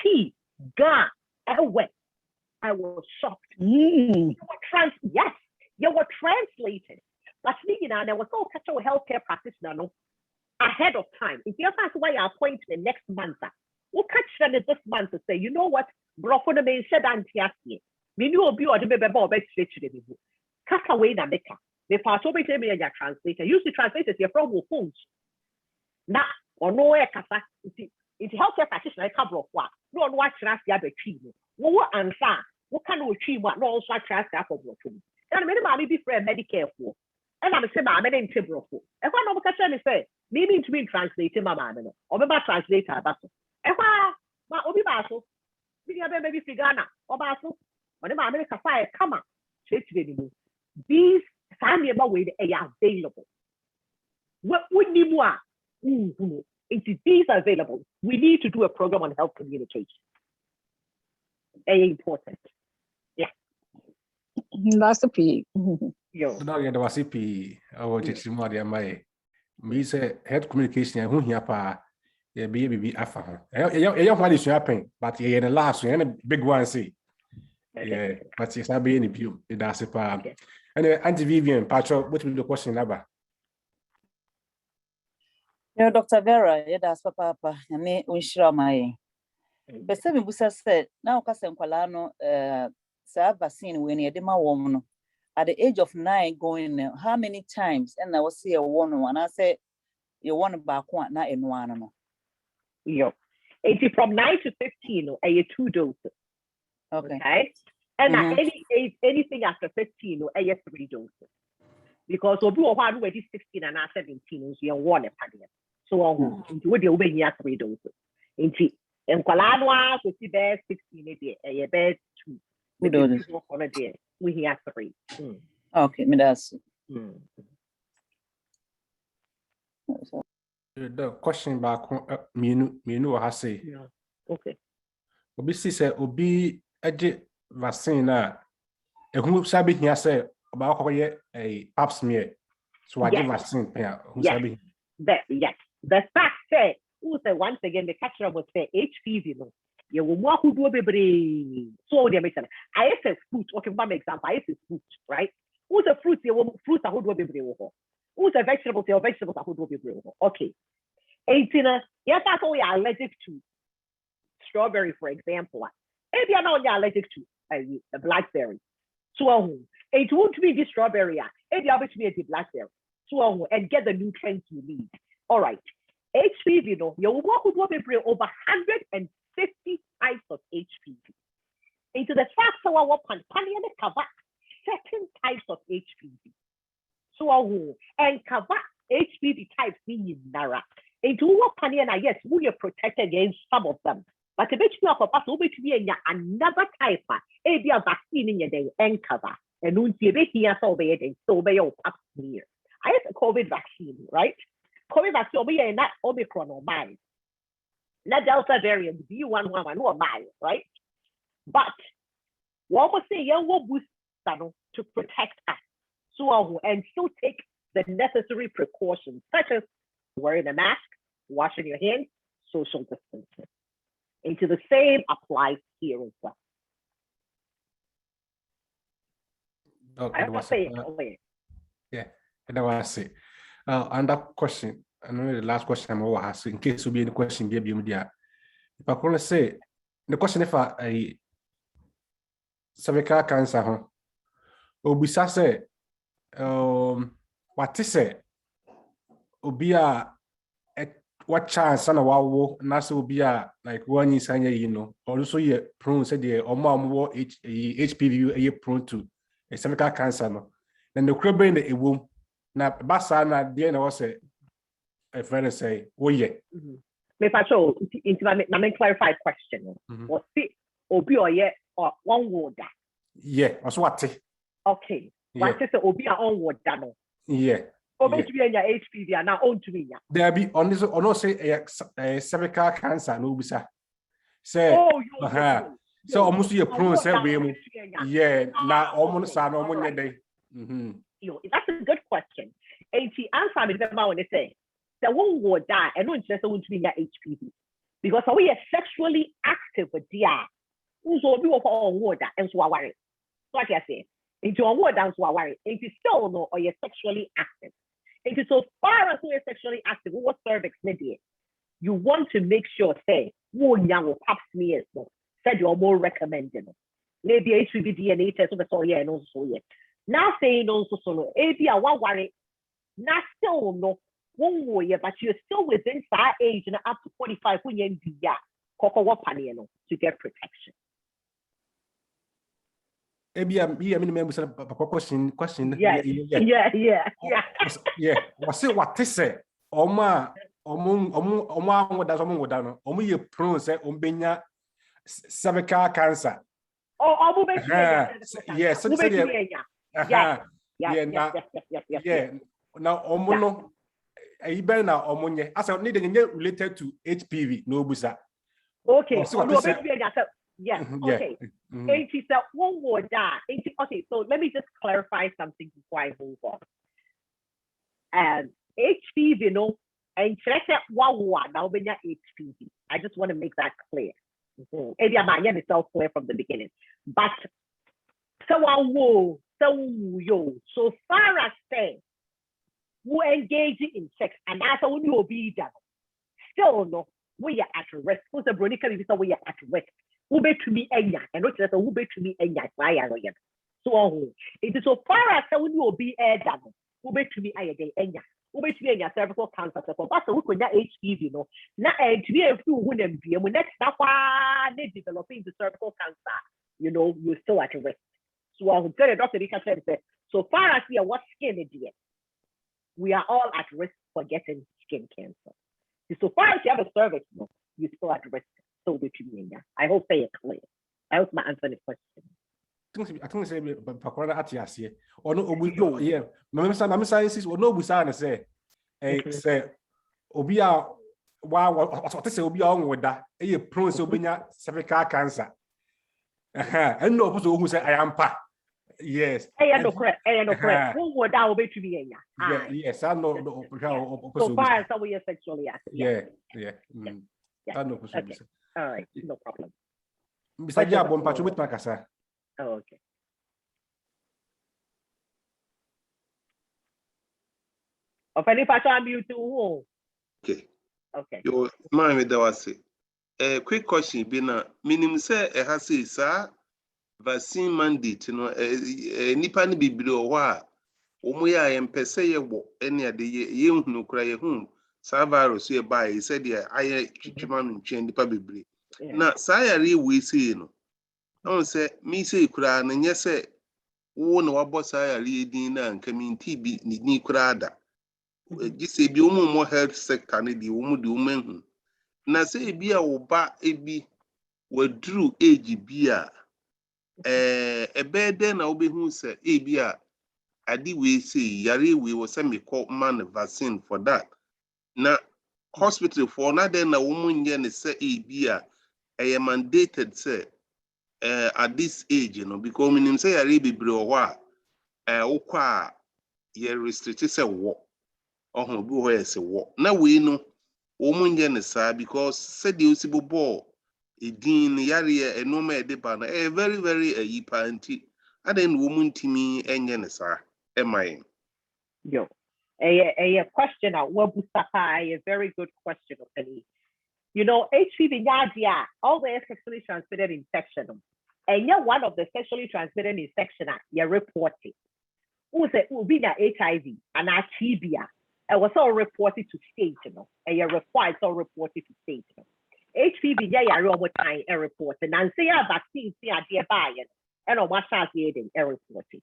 Tree, ga, away. I was shocked. Yes, you were translated. But speaking now, there was no catch a healthcare practitioner no, ahead of time. If you pass away, I'll appoint the next month. We'll catch them this month to say, you know what? Brofona may shed anti-asking. We knew a view of the baby ball bed straight to the people. Cut away the maker. They pass over to me and your translator. Use the translators your from phones. Now, or nowhere, Casa. It's healthcare practitioner, I cover of what? No one watch us the other tree. What answer? What kind of tree? What no also trust that for what? And I may be for a Medicare for. And I'm saying, I'm in Tibro. And one of the say, maybe to be translating my man, or maybe translator. And why, my Obi Basso, maybe Figana, or Basso, or the America fire, come on, these family way they are available. What would you want? These are available. We need to do a program on health communication. Very important. Yeah. That's a P. No, yeah, there was a P. I will teach you more than my. Me say health communication. Who here pa? Yeah, be afa. Yeah, what is happening? But yeah, the last one, a big one, see. Yeah, but it's not being view. That's a pa. And Auntie Vivian, Patrick, what will the question number? Yeah, Dr. Vera, yeah, that's papa. I mean, we sure my. But seven busa said, now Casem Qualano, vaccine when you're dema woman at the age of 9 going, how many times? And I was see a one, I said, you want back one, not in one. Yeah. It's from 9 to 15, or 2 doses. Okay. And anything after 15, or 3 doses. Because we'll do a one where 16 and 17, you want a panel. So, would you be here 3 doses? And Kualanoa, we see bed 16 a bed 2. We don't on a day. We hear 3. Okay, me that's. The question back, me know what I say. Okay. Obi say Obi eje vaccine na ehun sabi hia say about a pap smear. So I give vaccine who sabi. Yes. The fact say who say once again the catcher would say HPV no. You will walk who do be so they make sense. I ate fruit. Okay, for example, I ate fruit, right? Who's a fruit? You will fruit who do be who's a vegetable? Your vegetables who do be okay. 18. Yes, that's all we are allergic to. Strawberry, for example. Maybe you're not allergic to a blackberry. So it won't be the strawberry. Maybe you'll be the blackberry. So and get the nutrients you need. All right. HPV, you know, you work with over 150 types of HPV. Into the fact that we can cover certain types of HPV. So and cover HPV types in Nara. Into what can yes, we are protected against some of them. But the bit of us will be another type, a vaccine in your day and cover. And when you be here, so be it, so be your up here. I have a COVID vaccine, right? COVID vaccine will be not Omicron or mine. Not Delta variant, B111 or mine, right? But what was say, you will boost to protect us. So, and still take the necessary precautions, such as wearing a mask, washing your hands, social distancing. Into the same applies here as well. I was say, yeah, and I was say, and that question, I know the last question I'm over asking, in case you be any question, give you media. If I could say, the question if I cervical cancer, Obisa say, what is it? Obia, what chance and a wow, Nasa will be like 1 year, you know, also ye prone said the or more HPV a prone to a cervical cancer. No, then the crib in the womb na basa na de na was a friend say oh yeah me patrol into my clarify question was see obi or yeah or one word yeah also what okay what is obi on word no yeah obi to be in your HPV and now on to me there be on this on say cervical cancer no bisa say so almost you prone say we yeah na almost sa no monye dey that's a good question and she answer me the when they say the one word that and not just want to be in your HPV because we are sexually active with dia who's obi on word that and so worry so I say into on word and so worry it is still no or you're sexually active. It is so far as we are sexually active, what cervix media, you want to make sure, say, one young pap smears, said you're more recommended. Maybe HPV DNA test of the soil and also yet. Now saying also solo, maybe I won't worry, not still no, one warrior, but you're still within that age and up to 45 when you're to get protection. Maybe I'm remember some question. Yeah. Was it what they say? Oma ye prone say umbenya cervical cancer. Oh, yes, yeah. Now omono even now omonye. As I need related to HPV no busa. Okay. Yeah. Okay. And she said one word that. Okay, so let me just clarify something before I move on. HPV, you know, and check that one now when HPV. I just want to make that clear. Maybe I might get clear from the beginning. But so far as say who engage in sex and that's how you will be done. Still no, we are at risk. Who's a bronica because we are at risk. Who bet to me enya and not just who bet to me enya so it is so far as when you will be done who bet to me enya who bet to me enya cervical cancer so but who could that HPV you know now to be a few who them be next that they developing the cervical cancer you know you're still at risk so I'll get a doctor because say so far as we are what skin is we are all at risk for getting skin cancer so far as you have a cervix you know, you're still at risk. I hope they are clear. I hope my answer the question. I think say pakora ati ase. Ono obu yeah. Mama sciences ono busa na say say obi a what say obi a onwoda e prone say obenya cervical cancer. And no obu so ohu say ayampa. Yes. No correct. Who would that obey to be yes, I know so far as we are sexually active. Yeah. I know okay. All right, no problem. Mr. Jabon, Pacho with Makasa. Oh, okay. Offending Pacho, I'm you too. Okay. Your mind that was a quick question. Bina, minimum say a has sir vaccine mandate, you know, nipa ni bibiro wa. Omuya empese ye wo any ade ye hunu kra ye hu sa virus ye buy he said ya aye twitwima no ntwe nipa bebre na sa yare we see no on say me say kra na nye say wo na wabo sa yare din na nka mi nti bi ni kra da gise bi mo health sector ne di wo di hu na say bi a wo ba ebi wadru age bi a ebede na obehu say ebi a adi we say yare we was say me call man vaccine for that na hospital for na then na woman ye ne say ebia mandated say at this age you know because minim say yare bebre o wa ukwa ye restrict say wo ohun bi ho say wo na we no woman ye ne say because say the osibobo edin yare enoma edeba na very very yipa anti aden woman timi enye ne say am Yo, a question out. A very good question, Openi. You know, HPV yadia, all the sexually transmitted infection. And you're one of the sexually transmitted infection you're reporting. Who said will be the HIV and TB. It was all reported to state, you know, and you're required all reported to state. You know. HPV, yeah, over time a report. And say vaccines, yeah, dear buy it. And on what size a reporting.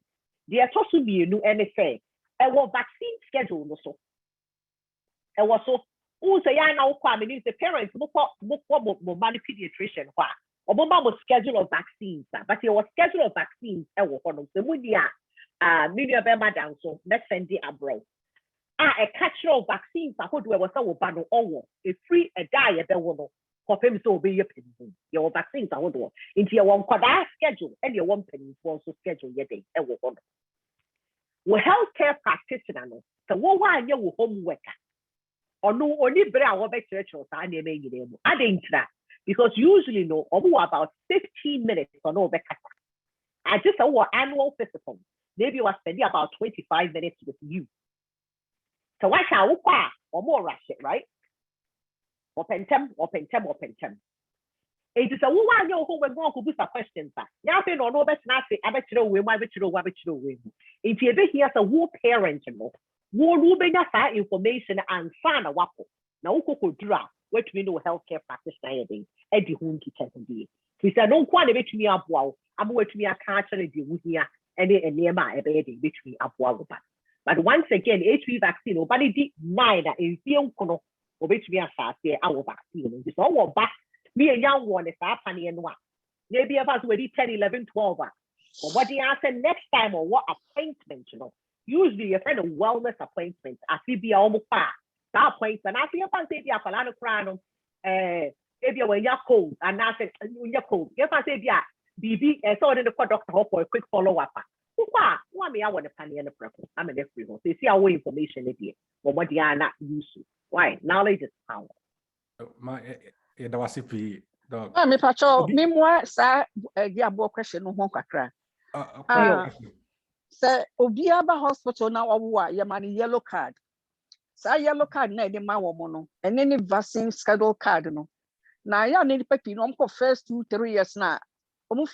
They are supposed to be new anything. And what vaccine schedule no so. And was so who say I now come means the parents book pediatrician why or mama schedule of vaccines, but your schedule of vaccines one of the media maybe a better madam so let's send it abroad. A catcher of vaccines I would do was so ban or a free a diet that will for him so be your vaccines I would do into your one schedule and your one penny also schedule your day well healthcare practitioner no so what why you homework or no only bra or better church I didn't that because usually no about 15 minutes or no better. I just our annual physical maybe was spending about 25 minutes with you. So why shall we or more rush it, right? Or pentem. It is a woman you who will go to boost a question. Now, if you know, that's not the amateur way, why would you know? If you ever hear a war parent, you know, war moving that information and sign a waffle. Now, who could draw what we know healthcare practitioner, Eddie Hunky can be. He said, don't quite bet me up wow. I'm going to be a catcher and do here and near my baby between up wow. But once again, HPV vaccine, nobody did neither in the Kono or which we are fast there, our vaccine. It's all back. Me and young one is our funny and one. Maybe of us will be 10, 11, 12. But what the answer next time or what appointment, you know? Usually you find a wellness appointment. I see be almost far. That appointment, I see a fancy be a falano crown. Maybe when you're cold, and I said, when you're cold, if I say, yeah, BB, I saw it in the doctor for a quick follow up. Why me? I want to penny and a preference. I'm an every one. So you see our information here, but what they are not used to. Why? Knowledge is power. My there was a P dog. Me pacho, me moi sa ya bo question no ho kakra. Say obi aba hospital na owo ya mani yellow card. Sa yellow card na de ma wo mo no. And any vaccine schedule card no. Na ya ni papi no ko first 2-3 years na.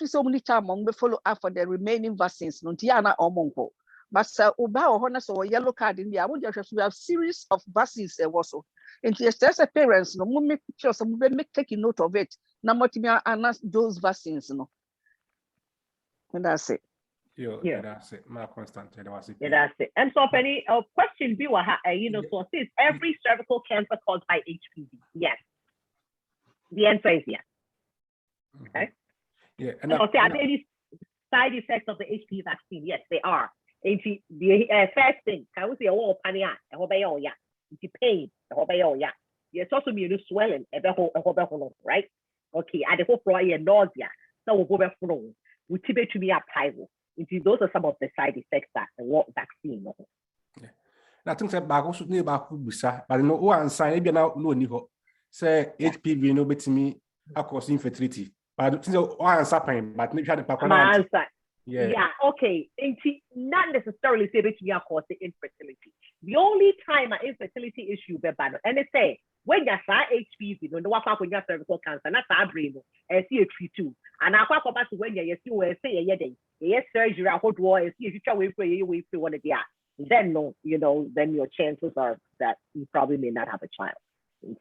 So many time we follow up for the remaining vaccines. No, Tiana or Monko. But Oba or Honest or yellow card in the we have series of vaccines also. And yes, there's a parents, no make sure some make taking note of it. Now what me announce those vaccines, no. And that's it. Yeah, that's it. My constant, that's it. And so any question be what you know, so is every cervical cancer caused by HPV? Yes. The answer is yes. Okay. Yeah, and are there any side effects of the HPV vaccine? Yes, they are. The first thing, I would say, oh, pania, I hope I yeah. It's pain, I hope I yeah. Yes, also immune swelling, right? Okay, I hope for a nausea. So we'll go back from we tibet to me a pyro. Those are some of the side effects that the vaccine. Yeah. I think that back also near back but no one sign maybe now no nico say HPV no bet me cause infertility. But yeah, okay. Not necessarily say that you are causing infertility. The only time an infertility issue be bad, and they say when you saw HPV, you know what when you have cervical cancer, not a brain, and see a tree too. And I talk about when you say a surgery, I hold war, and see if you try wait for one of the then no, you know, then your chances are that you probably may not have a child.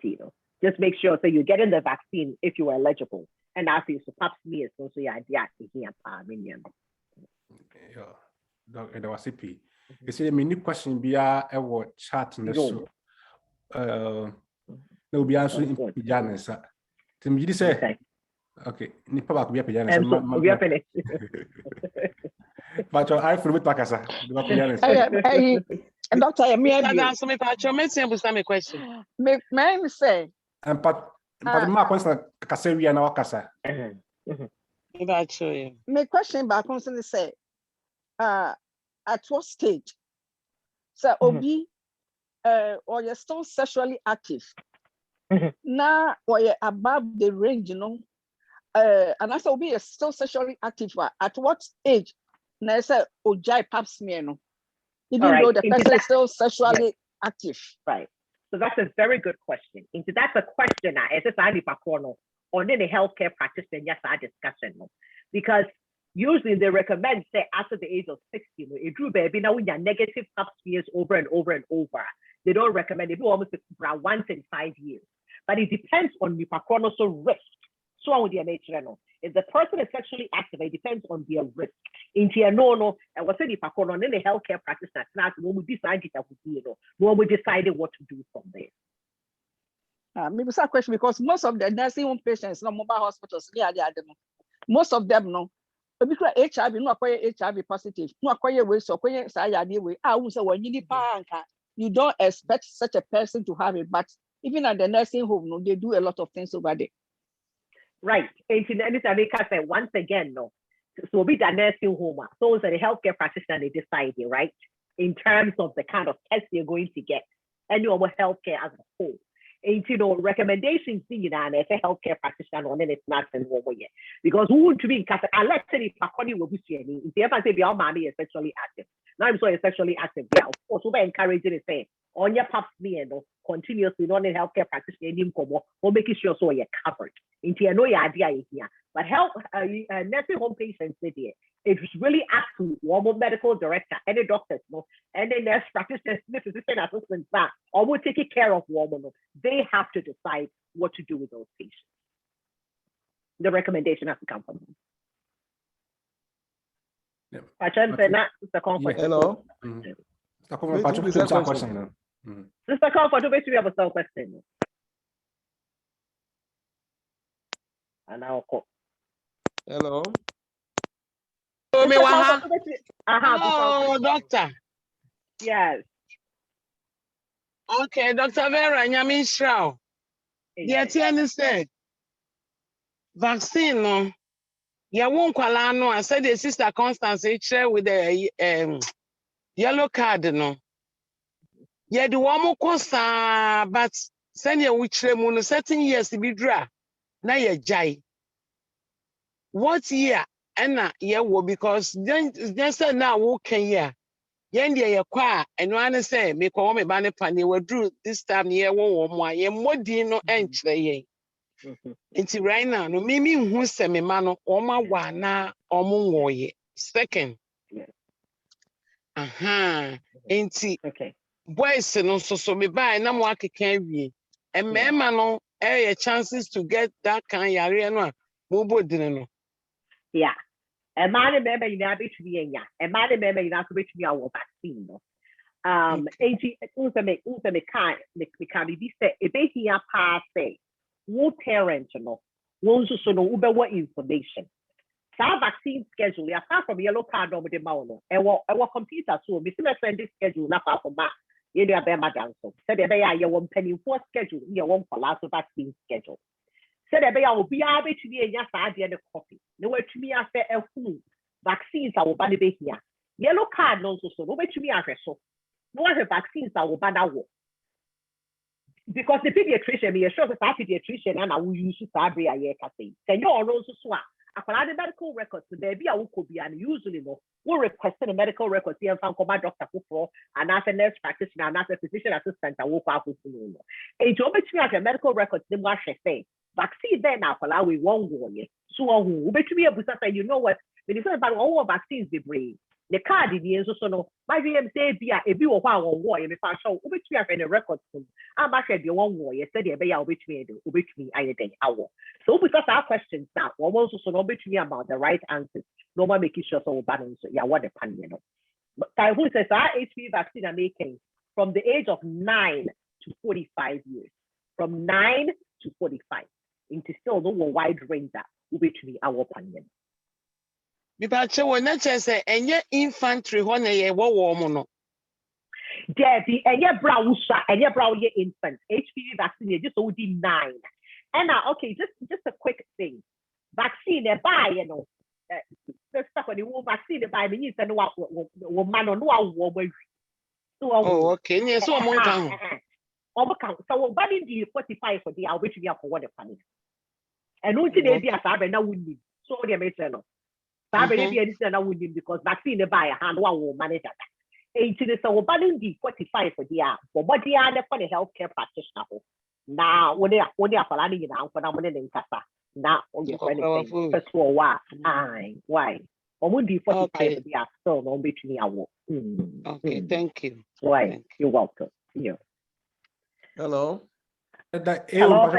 You know, just make sure so you're getting the vaccine if you are eligible. And after you pap smear, so your idea is here. Yeah, there was a P. You see, the mini question be a chat in the show. No, be answering in pajamas. Tim, you say, okay, Nipa back be a pajamas. We are finished. But I feel with Pakasa. And Doctor, I mean, answer me, Pacho. May I question? May say, and but my question, Casaria and Wakasa. My question back on say, at what stage? So, Obi, or you're still sexually active. Now, or you're above the range, you know. And as Obi is still sexually active. At what age? Now, say, Ojai pap smear, no. Even though the person is still sexually active. Right. So that's a very good question. That's a question on the healthcare practitioner, yes, our discussion. Because usually they recommend, say, after the age of 60, it drew baby now when you're negative pap smears over and over and over. They don't recommend it. Almost around once in 5 years. But it depends on the risk. So on with the nature. If the person is sexually active, it depends on their risk. In no, and what's any on the healthcare practitioner, not when we decided that when we decided what to do from there. Maybe it's a question because most of the nursing home patients, no mobile hospitals, most of them no. Because HIV, no acquire HIV positive, no acquire way, so acquire say way. I will say when you don't expect such a person to have it, but even at the nursing home, no, they do a lot of things over there. Right. And I say once again, no. So be the nursing home. So the healthcare practitioner they decide, right? In terms of the kind of test you're going to get, and your healthcare as a whole. And recommendations and as a healthcare practitioner on it's not in one way. Because who would be unless if Pakoni will be seeing if you ever say your mommy is sexually active. Now I'm so sexually active. Yeah, of course, we're encouraging it saying on your paps me and continuously on the healthcare practitioner or making sure so you're covered. Into your idea here. But health nursing home patients it's really up to one medical director and the doctors, and the nurse practitioners, physician assistants, or will take care of women. They have to decide what to do with those patients. The recommendation has to come from them. Yep. Hello. Sister Comfort, we have a question. And now, Oh, Sister doctor. Yes. Okay, Dr. Vera, Nyamin Shrao. The TN said, vaccine, no. Ya won't call no. I said the sister Constance share with the yellow card, no. Yeah, the one more cost, but send your witch moon 13 years to be dry. Now you're jai. What year? Anna, yeah, because then said now walking here. Yendi ya kwa and one say me call me banner pani we drew this time year one more ye more dino entry ye. Until right now, no mimi who se me mano oma wana omu ye. Second. Enti okay. Boys no so me buy na mo akeka wie. And me no chances to get that kind yare no mo no. Yeah. A man member in a bit to be a man member in a bit to be our vaccine. Also kind be said a bit here pass say, what parent no, won't so no uber what information. Some vaccine schedule, apart from yellow card over the mountain, our computer so we still send this schedule not far from back. You know, Madam so said they are your one penny for schedule, your one for last vaccine schedule. Said I will be able to be a yes, I did a copy. No way to me after a food. Vaccines are bad here. Yellow card no so no way to me after so. No other vaccines are bad out. Because the pediatrician, me a sure that pediatrician and I will use to fabric a year cafe. Then you all also swap. After the medical records, there be a could be and usually no. We request a medical record here from Dr. Kuffour and as a nurse practitioner and as a physician assistant, I will pass with you. A job to me as a medical records, then what I say. Vaccine then now for we won't go yet. So who bet to be able to say, you know what? When you say about all vaccines they bring, the card in the end so no. My VM say be a bit of our war in the fashion. Which we have in a record soon. I'm actually the one war yesterday. Be our which me do which me I think our. So because our questions now, one also so no bet me about the right answers. No one making sure so balance. Yeah, what the pan you know. But I who says our HPV vaccine are making from the age of 9 to 45 years. From 9 to 45. Into still no wide range that will be to be our opinion. Because when I say any infantry when a war no. Debbie, and your brow and your brow your infant HPV vaccine just only 9. And now okay, just a quick thing. Vaccine buy, you know. The stuff when you vaccine buy means and what man on what. Oh, okay. Yes, so more count. So body the 45 for the which we are for what the funny. And no today be a sabe na win. So they may say no. Sabe be a na win because vaccine they buy a hand one will manage that. It is so body the 45 for the but what they are for the healthcare practitioner. Now when they are planning now for them in casa. Now only first for what? Why? Or would be 45 for the so no between our. Okay, thank you. Why? You're welcome. Yeah. Hello. Hello,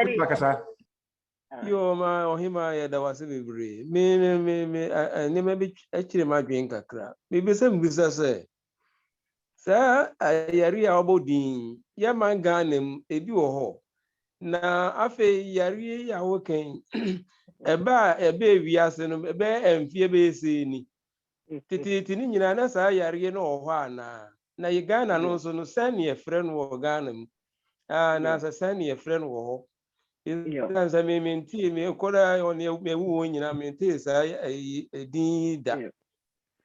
Yo ma ohima ya da wase bebre. Me nema bi achire ma dwen kakra. Me be se mbisa se. Sa yari a obodin. Ya man ganem ebi wo ho. Na afe yari ya woken. Ebe wiase no ebe emfie be ese ni. Titi ni nyina na sa yari no ho na ye Ghana no so no sane ye frɛ no wo Ghana mu. Na sa sane ye frɛ no wo ho. Nsa me menti me kola oni me wu nyina menti sa din da.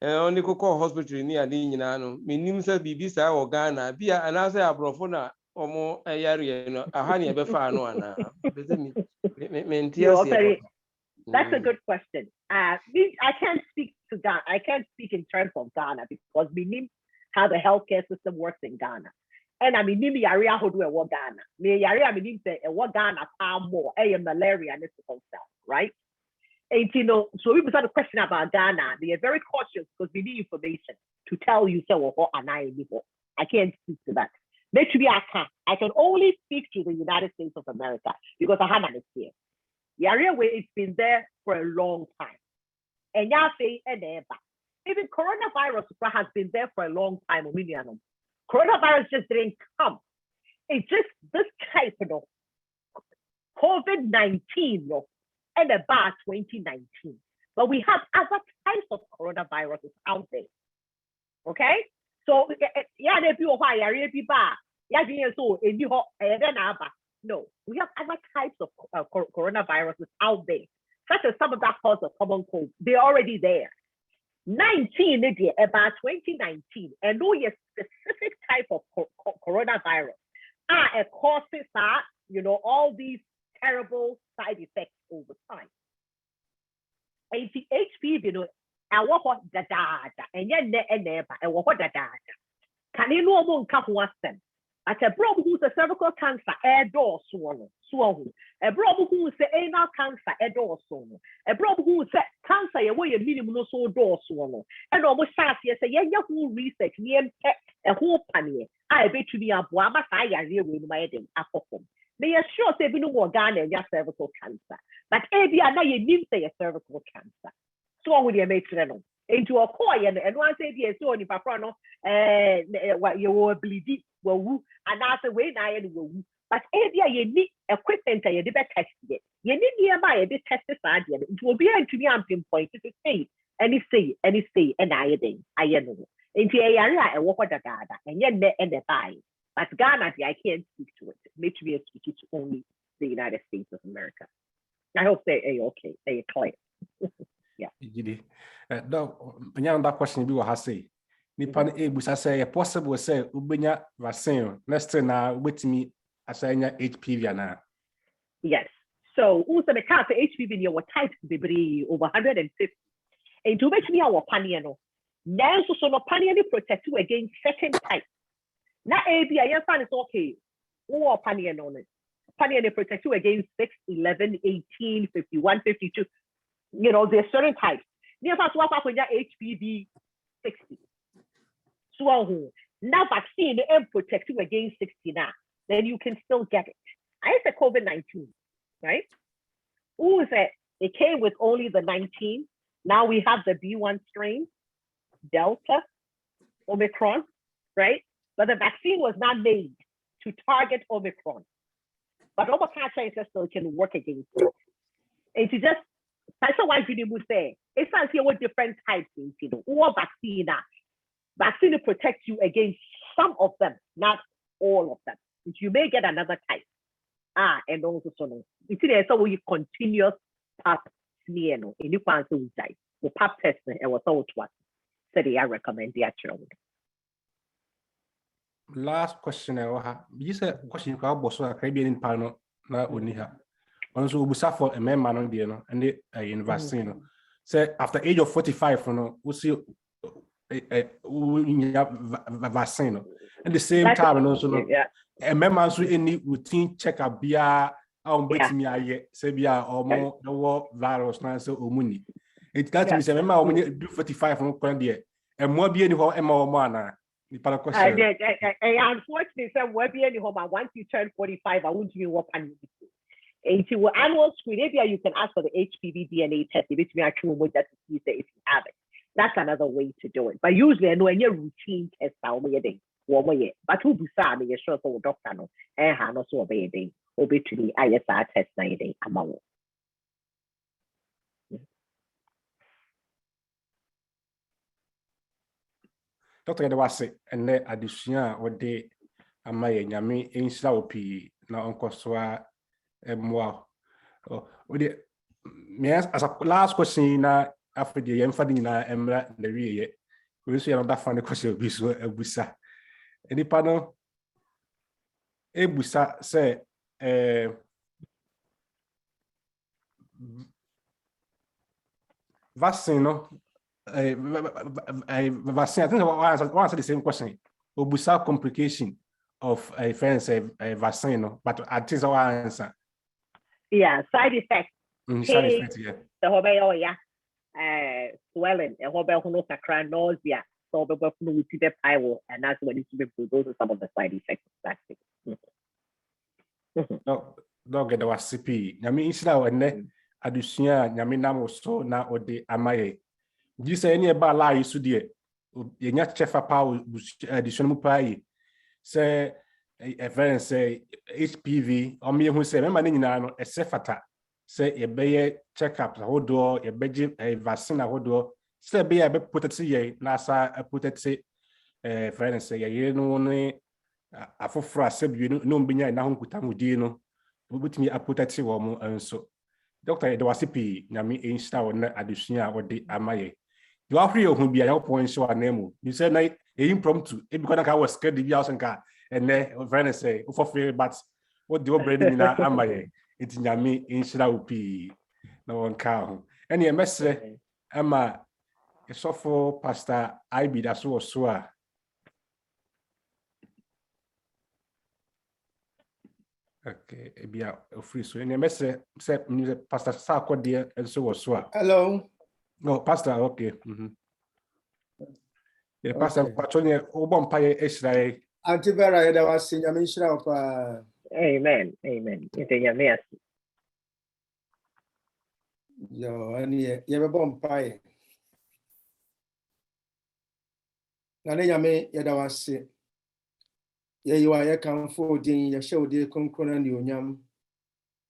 Oni kokɔ hospital ni ade nyina no menim sa bibi sa wo Ghana bia anase abrofo na omo yare no aha ne be fa no ana. Menti ase. That's a good question. I can't speak to Ghana. I can't speak in terms of Ghana because we know how the healthcare system works in Ghana. And I mean, maybe area how do a Ghana. Me area I mean say a Ghana far more. Malaria and it's right. And you know, so we start a question about Ghana. They are very cautious because we need information to tell you so what and I can't speak to that. Maybe I can only speak to the United States of America because I have an here. The area where it's been there for a long time. And y'all say, even coronavirus has been there for a long time. Coronavirus just didn't come. It's just this type of COVID-19 and about 2019. But we have other types of coronaviruses out there. Okay? So, yeah, if you no, we have other types of coronaviruses out there, such as some of that cause of common cold. They're already there. 19, about 2019, and no specific type of coronavirus causes that, you know, all these terrible side effects over time. And the HPV, you know, I want what the data, and yet never, I want what the data. Can you know more them? At a problem who's a cervical cancer, air door swallow. A problem who's the anal cancer, a door swallow. A problem who's cancer, a way a minimum so door swallow. And almost fast, yes, a young who research near a whole panier. I bet to be a Buama Saya real with my head a home. They are sure they be no more Ghana and cervical cancer. But maybe I know you need say a cervical cancer. So with your matron. Into a coy and once a year, so if I front what you will bleed, well, and that's the way I will. But area you need equipment and you did test it. You need nearby a bit test this idea. It will be to be on pinpoint to say, and I think I know. Into a area and walk with the data and yet and the buy. But Ghana, I can't speak to it. Maybe we are speaking to only the United States of America. I hope they are okay, they are clear. Yeah. No, that question be what I say. Nipan ebusa say possible say ubenya vaccine. Next na with me asanya HPV na. Yes. So also the cancer HPV in your types be over 150. And to make me our paniano. Now so no paniano protect you against certain types. Now ABI is okay. Or paniano. Paniano protect you against 6, 11, 18, 51, 52. You know, there's certain types. Near first what when HPV 60. So now vaccine and protect you against 60 now. Then you can still get it. I said COVID-19, right? Who is it? It came with only the 19. Now we have the B1 strain, Delta, Omicron, right? But the vaccine was not made to target Omicron. But Omicron still can work against it. And to just that's why we would say it's not here what different types, you know, or vaccine. Vaccine protects you against some of them, not all of them. But you may get another type. And also so it's there so we continuous pap smear no in you can so type. The pap test and was all what. So they recommend the actual. Last question you said question you can boss a Caribbean panel na uniha. Also, we suffer a man on the and the vaccine. So after age of 45, we see vaccine. At the same time, and also a member who any routine checkup be with me, say be or more the war virus now so money. It got to be a member when you do 45 from Candia and more be any home and more mana. Unfortunately, so what be any home once you turn 45, I won't give you what Into annual screen, maybe you can ask for the HPV DNA test, which we actually would just see if you have it. That's another way to do it. But usually, I know any routine test, but who be sad, you're sure for doctor, no, and Hannah so obeying, obey to the ISR test 90 amount. Dr. Edwase, and then addition or day, am I yami in Slaupi, now on Coswa, moi. As a last question, after the Emfadina, Emra, the Rie, we see another funny question of Busa. Any panel? Busa say, vaccine, no? Vaccine, I think I answer the same question. Obusa complication of a vaccine, no? But I think I answer. Yeah, side effects. Side effects, yeah. The whole yeah. Swelling, a whole no sacral nausea, so the with the pile, and that's what it's been. Those are some of the side effects of vaccine. No, get the CP. I mean, it's now and then. Adusia, Yamina was so now or the Amaye. You say any about lie, so dear. You not chefa power, additional pie. Say a friend say HPV, or me who say, remember, a sefata. Say a bay checkup, a whole door, a bedroom, a vaccine, a whole door. Say be a put it say, NASA, put it say, friend say, you know, a for fras, you know, being now Kutamudino, put me a put it say, and so. Dr. Edwasipi, Nami Insta or Adusia or the Amaye. You are free who be a help point show a name. You said night impromptu, because I was scared the house and car, and then friend say, for free, but what do you bring in Amaye? It's Nami Insta Upi, no one car. And your message, Emma, a soft pastor, I be that so. Okay, be a free so any message say Pastor Sako dear and so was so. Hello. No, Pastor, okay. Yeah, Pastor Patronia Obompire Israel. Auntie Vera, there was in Yamishra of Amen. It's a mess. Yo, and you have a bomb pie. Nane Yada was sick. Yeah, you are a comfort in your show, dear Concron and you yam.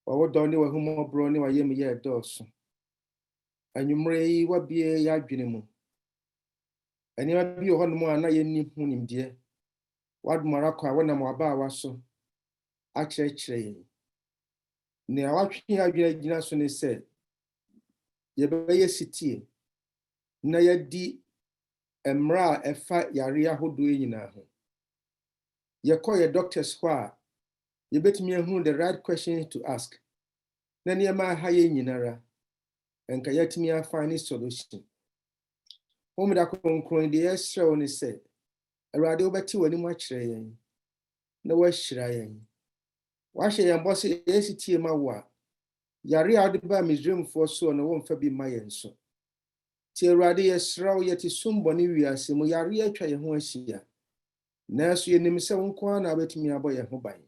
Or what don't you who more brownie or yam yet does. And you may what be a yaginimu. And you have you one more, not any moon, dear. What Morocco, when I'm about was so. Actually, near watching our generation said, ye be a city. Na ya di emra efa yare ahodo nyina ho. Ye call your doctors kwa. Ye betimi ehunu the right questions to ask. Na niema ha ye nyinara. Enka yetimi find solution. Home da konkron de yesre oni say. Awurade obeti wani mu akire yen. Na wa hira yen. Wa hye yen boss yesitie ma wo a. Yare ade ba Misraim fo so no wo mfa bi ma yen so. Ti Awurade yesra wo yeti sumboni wiase mu yare atwa ye ho ahia. Na so yenim se wonko na betimi abo ye ho ban.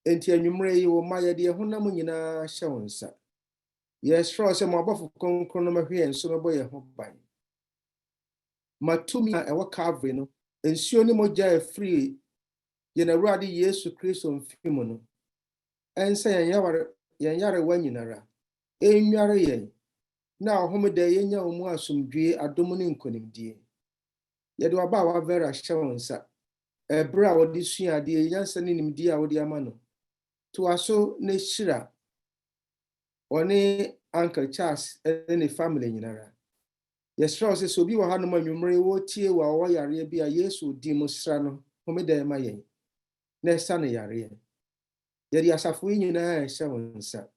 Enti anwumre yi wo ma ye de honam nyina hye wonsa. Yesra se mo abofo konkron no mahwe enso mebo ye ho ban. Matumi a ewo Calvary no ensuo ni moja e free ye na Awurade Yesu Kristo mfimo no. Ensa yen yare wanyinara. Enware yen. Na ohomede yenya omu asomdwe adom ne nkonimdie. Ye de waba wa Vera hye wonsa. Ebra wodi suade yansa ne nimdie a wodi ama no. To aso ne shira. One Uncle Charles and the family nyinara. Yesra se so bi wa hanom anwumre wo tie wa wo yare bi a Yesu di mo sra no homeda ma yen. Na esa ne yare. Ye di asafo nyina hye wonsa.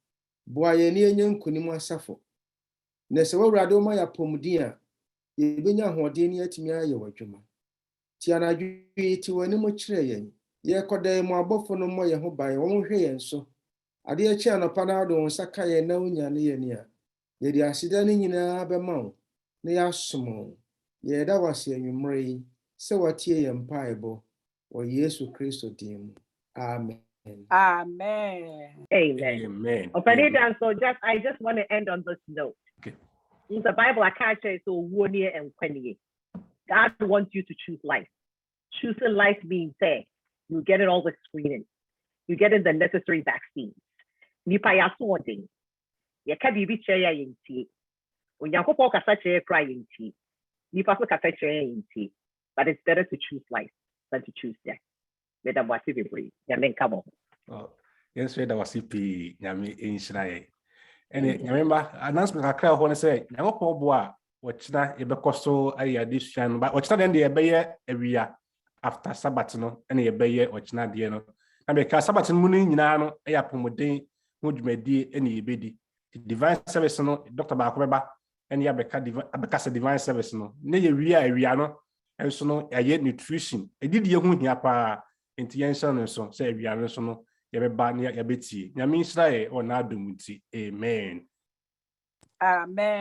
Boa ye ne enye nkonim asafo. Na se Awurade o ma ya pomudin a ye benya hoden ne atimi aye wadwuma. Ti anadwi ti wani mo kire yen. Ye kodan mo abofo no mo ye ho ban wo hwe yen so. Ade a chi anopa na do nsa ka ye na unya ne ye ne a. Ye di asida ne nyina be ma wo. Na ya somo. Ye da wase anwumre yi se watie ye mpaebo wo Yesu Kristo din mu. Amen. Amen. Amen. Amen. And so I just want to end on this note. Okay. In the Bible, I can't say so 1 year and 20 years. God wants you to choose life. Choosing life means say you get all the screening, you get the necessary vaccines. Nipa ya so odin. Ye ka bibi che ya yenti. Onyankopon kasa che kra yenti. Nipa so kasa che yenti. But it's better to choose life than to choose death. Madam wasi be brave. Ya men come on. Oh, yes, that was CP nyame enhyira. And remember, announcement akra ho ne say Nyankopon bo a wɔkyena yɛbɛkɔ so ayɛ adesua no ba wɔkyena den de yɛbɛyɛ awia after Sabbath no ɛna yɛbɛyɛ wɔkyena deɛ no na bɛka Sabbath no mu no nyinaa no ɛyɛ apɔmuden ho dwumadie ɛna yɛbɛdi divine service no Dr. baako bɛba ɛna yɛbɛka sɛ divine service no ne yɛwia awia no ɛnso no ɛyɛ nutrition ɛdidie ho hia paa nti yɛnhyɛ no nso sɛ awia no nso no yɛbɛba ne yɛbɛtie nyame nhyira yɛ wɔ n'adom nti amen. Amen.